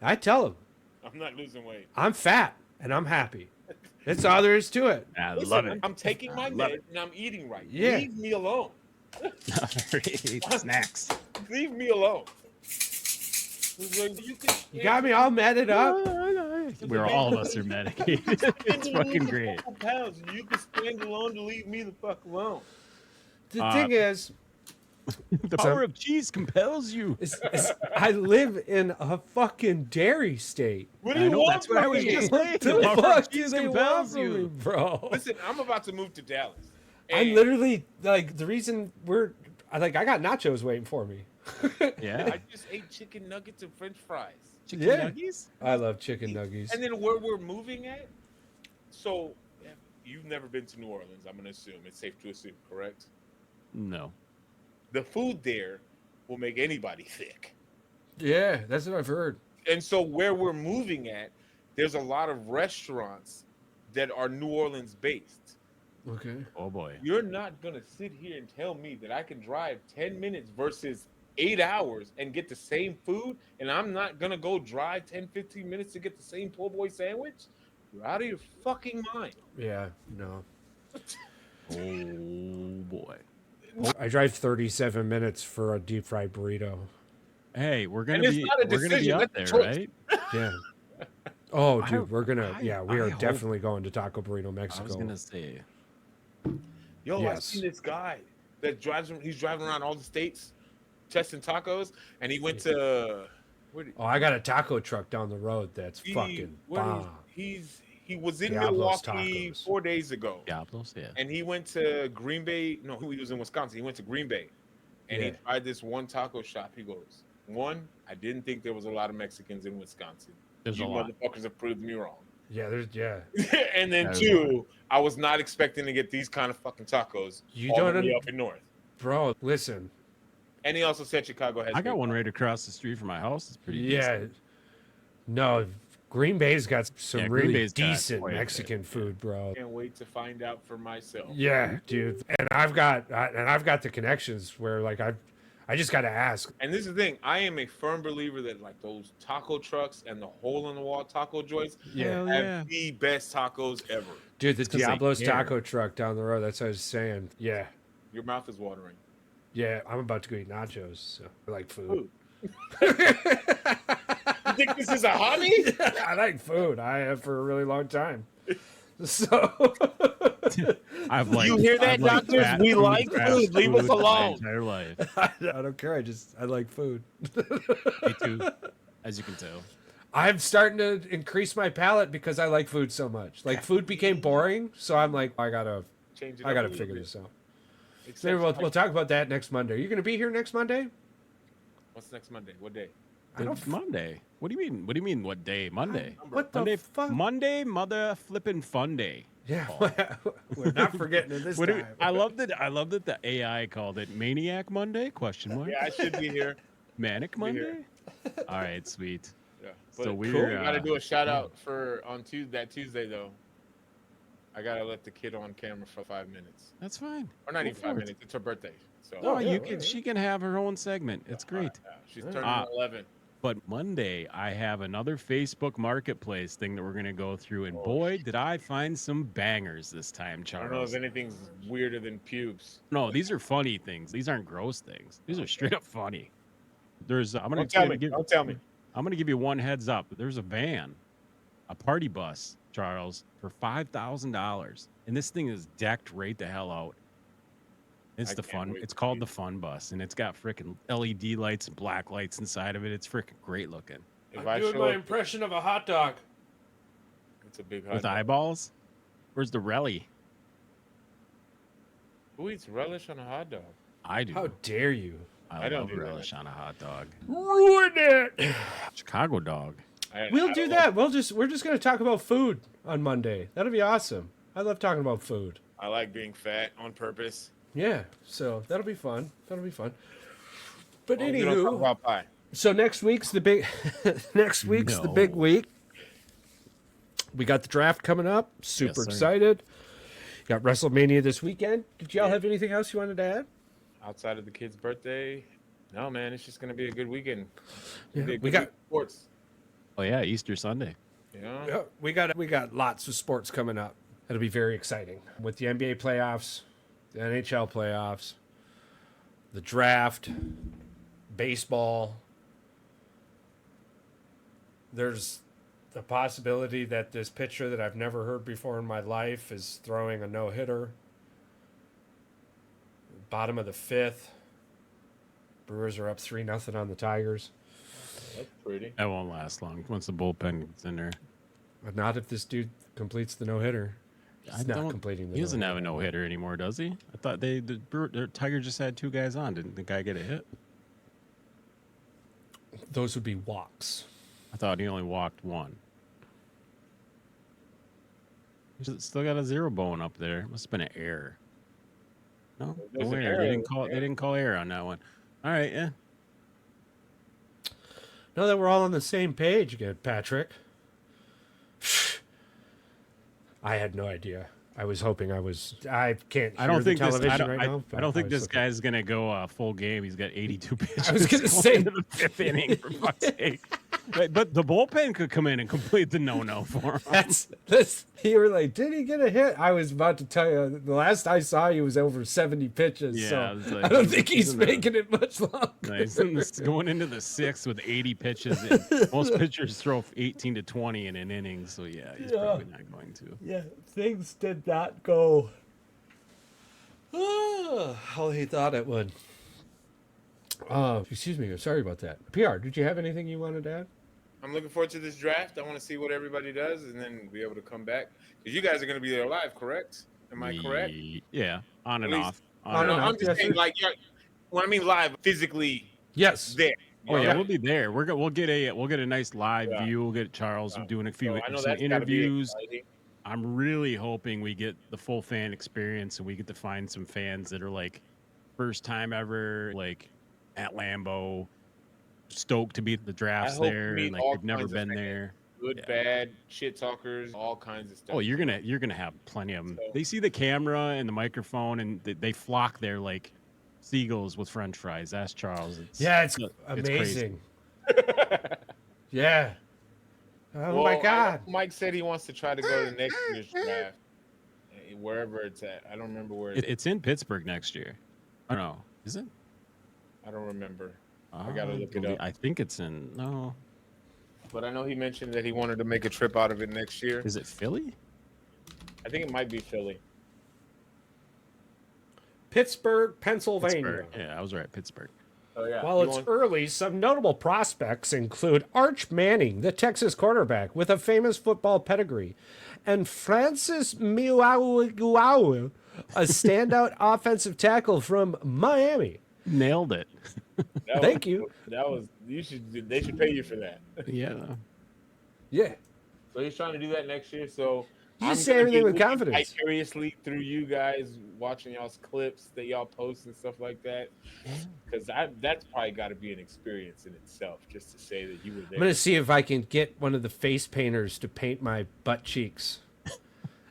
I tell them I'm not losing weight. I'm fat and I'm happy. That's all there is to it. I Listen, love it. I'm taking my love med it. and I'm eating right. Yeah. Leave me alone. Snacks. Leave me alone. You got me all matted up. We're all of us are medicated. It's fucking great. Pounds, and you can stand alone to leave me the fuck alone. The thing is The power of cheese compels you. I live in a fucking dairy state. What do I you know, want that's what I from was me? just What saying. the The power of fuck do cheese they want compels from me, you. bro? Listen, I'm about to move to Dallas. I'm and literally like the reason I got nachos waiting for me. Yeah. I just ate chicken nuggets and French fries. Chicken Yeah. nuggies? I love chicken nuggets. And then where we're moving at, so you've never been to New Orleans, I'm going to assume. It's safe to assume, correct? No. The food there will make anybody sick. Yeah, that's what I've heard. And so where we're moving at, there's a lot of restaurants that are New Orleans based. Okay. Oh boy. You're not going to sit here and tell me that I can drive 10 minutes versus 8 hours and get the same food, and I'm not going to go drive 10, 15 minutes to get the same po' boy sandwich? You're out of your fucking mind. Yeah, no. Oh boy. I drive 37 minutes for a deep fried burrito. Hey, we're And gonna it's be not a we're gonna be decision, up there, that's a choice. right? Yeah. Oh, I- dude, we are I hope- definitely going to Taco Burrito, Mexico. I was gonna say. Yo, I Yes. seen this guy that he's driving around all the states testing tacos, and he went to Oh, I got a taco truck down the road that's fucking where bomb. he was in Diablo's Milwaukee Tacos. 4 days ago. Diablos, yeah. And he went to Green Bay. No, he was in Wisconsin. He went to Green Bay, and he Yeah. tried this one taco shop. He goes, one, I didn't think there was a lot of Mexicans in Wisconsin. There's You a lot. motherfuckers have proved me wrong. Yeah, yeah. And then That is two, I was not expecting to get these kind of fucking tacos You all don't the way un- up in north. Bro, listen. And he also said Chicago has. I got good one tacos. right across the street from my house. It's pretty Yeah. decent. No, Green Bay's got some Yeah, Green really Bay's got decent quite a bit, Mexican food, bro. Can't wait to find out for myself. Yeah, dude. And I've got the connections where like I I just got to ask. And this is the thing. I am a firm believer that like those taco trucks and the hole in the wall taco joints Hell have yeah. the best tacos ever. Dude, the 'cause they Diablo's care. taco truck down the road. That's what I was saying. Yeah. Your mouth is watering. Yeah, I'm about to go eat nachos. So I like food. You think this is a hobby? I like food. I have for a really long time. So I've like. You hear that, I've liked doctors? fat We food, like fast food. Leave us food my alone. entire life. I don't care. I like food. Me too, as you can tell. I'm starting to increase my palate because I like food so much. Like food became boring, so I'm like, I gotta Change it I up gotta a little figure bit. this out. Except- Maybe we'll talk about that next Monday. Are you gonna be here next Monday? What's next Monday? What day? I don't. Monday. What do you mean? What do you mean? What day? Monday. What the Monday. fuck? Monday, mother flipping fun day. Yeah, we're not forgetting it this What do time. I love that. I love that the AI called it Maniac Monday? Question mark. Yeah, I should be here. Manic be Monday. here. All right, sweet. Yeah. So But we're, we gotta do a shout out for on Tuesday. That Tuesday though, I gotta let the kid on camera for 5 minutes, That's fine. or not Go even for 5 it. minutes. It's her birthday, so No, yeah, you can. alright. She can have her own segment. It's great. yeah, she's turning Ah. 11. But Monday, I have another Facebook Marketplace thing that we're gonna go through, and Oh, boy, did I find some bangers this time, I don't know Charles. if anything's weirder than pubes. No, these are funny things. These aren't gross things. These are straight up funny. There's. I'm gonna Don't tell me. give. Don't tell me. I'm gonna give you one heads up. There's a van, a party bus, Charles, for $5,000, and this thing is decked right the hell out. It's I the can't fun. wait It's to called see the Fun Bus, and it's got freaking LED lights and black lights inside of it. It's freaking great looking. If I show up, impression of a hot dog. it's a big With hot dog. eyeballs. Where's the rally? Who eats relish on a hot dog? I do. How dare you? I don't love do that. relish on a hot dog. Ruin it. Chicago dog. We'll I do don't that. We're just gonna talk about food on Monday. That'll be awesome. I love talking about food. I like being fat on purpose. Yeah, so that'll be fun. That'll be fun. But Well, we don't talk anywho, about pie. so next week's the big the big No. week. We got the draft coming up. Super sir. excited. Got WrestleMania this weekend. Did y'all Yeah. have anything else you wanted to add? Outside of the kid's birthday, no man, it's just gonna be a good weekend. Yeah, Be a good we week got of sports. Oh yeah, Easter Sunday. You know? yeah, we got lots of sports coming up. It'll be very exciting with the NBA playoffs, the NHL playoffs, the draft, baseball. There's the possibility that this pitcher that I've never heard before in my life is throwing a no-hitter. Bottom of the fifth. Brewers are up 3-0 on the Tigers. That's pretty. That won't last long once the bullpen gets in there. But not if this dude completes the no-hitter. He's not completing the He doesn't have no-hitter. a no hitter anymore, does he? I thought the Tiger just had 2 guys on. Didn't the guy get a hit? Those would be walks. I thought he only walked 1. He's still got a 0 bone up there. Must have been an error. No, There's no an error. error. They didn't call error on that one. All right, yeah. Now that we're all on the same page again, Patrick. I had no idea. I was hoping I can't hear I don't think the this. television I don't, right I, now. I don't think was this looking- guy's gonna go full game. He's got 82 pitches. I was gonna going say- into the 5th inning for fuck's sake. But the bullpen could come in and complete the no for him. That's you were like, did he get a hit? I was about to tell you the last I saw he was over 70 pitches. Yeah, so it's like- I don't think he's isn't it? making it much longer. Nice. And this going into the 6th with 80 pitches. And most pitchers throw 18 to 20 in an inning. So yeah, he's probably not going to. Yeah, things did not go how he thought it would. Excuse me. Sorry about that. PR, did you have anything you wanted to add? I'm looking forward to this draft. I want to see what everybody does, and then be able to come back. Because you guys are going to be there live, correct? Am I correct? Yeah, on and At off. least- On on and No, and off. I'm just saying, like, when I mean live, physically Yes. there. Oh yeah, Yeah. we'll be there. We'll get a nice live Yeah. view. We'll get Charles doing a few So I know some that's gotta be interviews. exciting. I'm really hoping we get the full fan experience and we get to find some fans that are like first time ever, like at Lambeau, stoked to be at the drafts hope to there, meet and like all they've never kinds of been fans. there. Good, Yeah. bad, shit talkers, all kinds of stuff. Oh, you're gonna have plenty of them. So- They see the camera and the microphone, and they flock there like seagulls with French fries. Ask Charles. It's crazy. amazing. Yeah. Oh Well, my God. Mike said he wants to try to go to next year's draft, wherever it's at. I don't remember where. It's in Pittsburgh next year. I don't know. Is it? I don't remember. I gotta look it up. I think it's in. No. But I know he mentioned that he wanted to make a trip out of it next year. Is it Philly? I think it might be Philly. Pittsburgh, Pennsylvania. Pittsburgh. Yeah, I was right. Pittsburgh. Oh yeah. While it's early, some notable prospects include Arch Manning, the Texas quarterback with a famous football pedigree, and Francis Miwawu, a standout offensive tackle from Miami. Nailed it. Thank you. That was you should. They should pay you for that. Yeah. Yeah. So he's trying to do that next year. So You just say everything with confidence. Vicariously through you guys watching y'all's clips that y'all post and stuff like that, because that's probably got to be an experience in itself, just to say that you were there. I'm gonna see if I can get one of the face painters to paint my butt cheeks,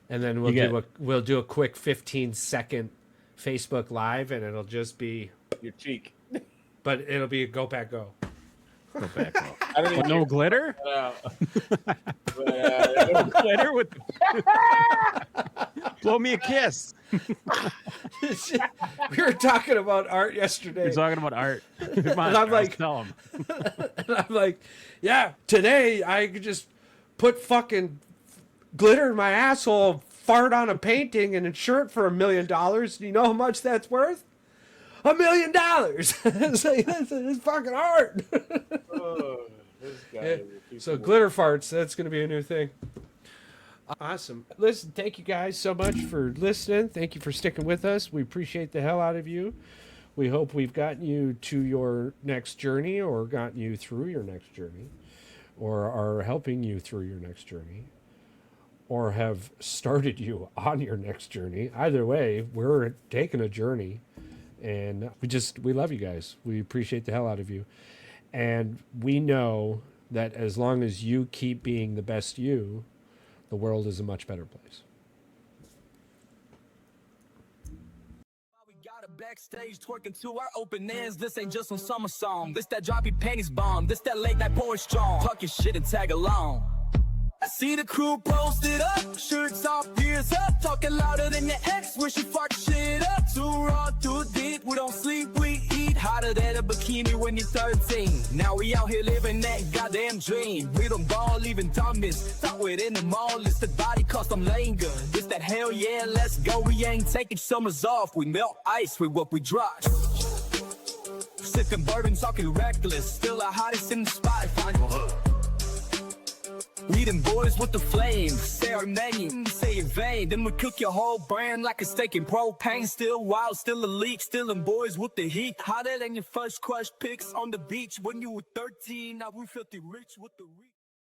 and then we'll do a quick 15-second Facebook Live, and it'll just be your cheek. But it'll be a go back go. Go back. No glitter. No glitter with. Blow me a kiss. We were talking about art yesterday. We're talking about art. Come on, and I'm like, tell him. And I'm like, yeah, today I could just put fucking glitter in my asshole, fart on a painting, and insure it for $1 million. Do you know how much that's worth? $1 million. It's like, it's fucking art. This guy So glitter farts, that's going to be a new thing. Awesome. Listen, thank you guys so much for listening. Thank you for sticking with us. We appreciate the hell out of you. We hope we've gotten you to your next journey, or gotten you through your next journey, or are helping you through your next journey, or have started you on your next journey. Either way, we're taking a journey, and we love you guys. We appreciate the hell out of you. And we know that as long as you keep being the best you, the world is a much better place. We got a backstage twerking to our open ends. This ain't just some summer song. This that drop your panties bomb. This that late night boy strong. Talk your shit and tag along. I see the crew posted up, shirts off, ears up, talking louder than your ex. Wish you fuck shit up. Too raw, too deep. We don't sleep, we eat. Hotter than a bikini when you're 13. Now we out here living that goddamn dream. We don't ball, even dumbest. Thought it in the mall, it's the body custom lane gun. It's that hell yeah, let's go. We ain't taking summers off. We melt ice with what we drop. Sipping bourbon, talking reckless. Still our hottest in the spot. We them boys with the flame. Say our name, say it vain. Then we cook your whole brand like a steak in propane. Still wild, still elite, still them boys with the heat. Hotter than your first crush pics on the beach when you were 13. Now we filthy rich with the reach.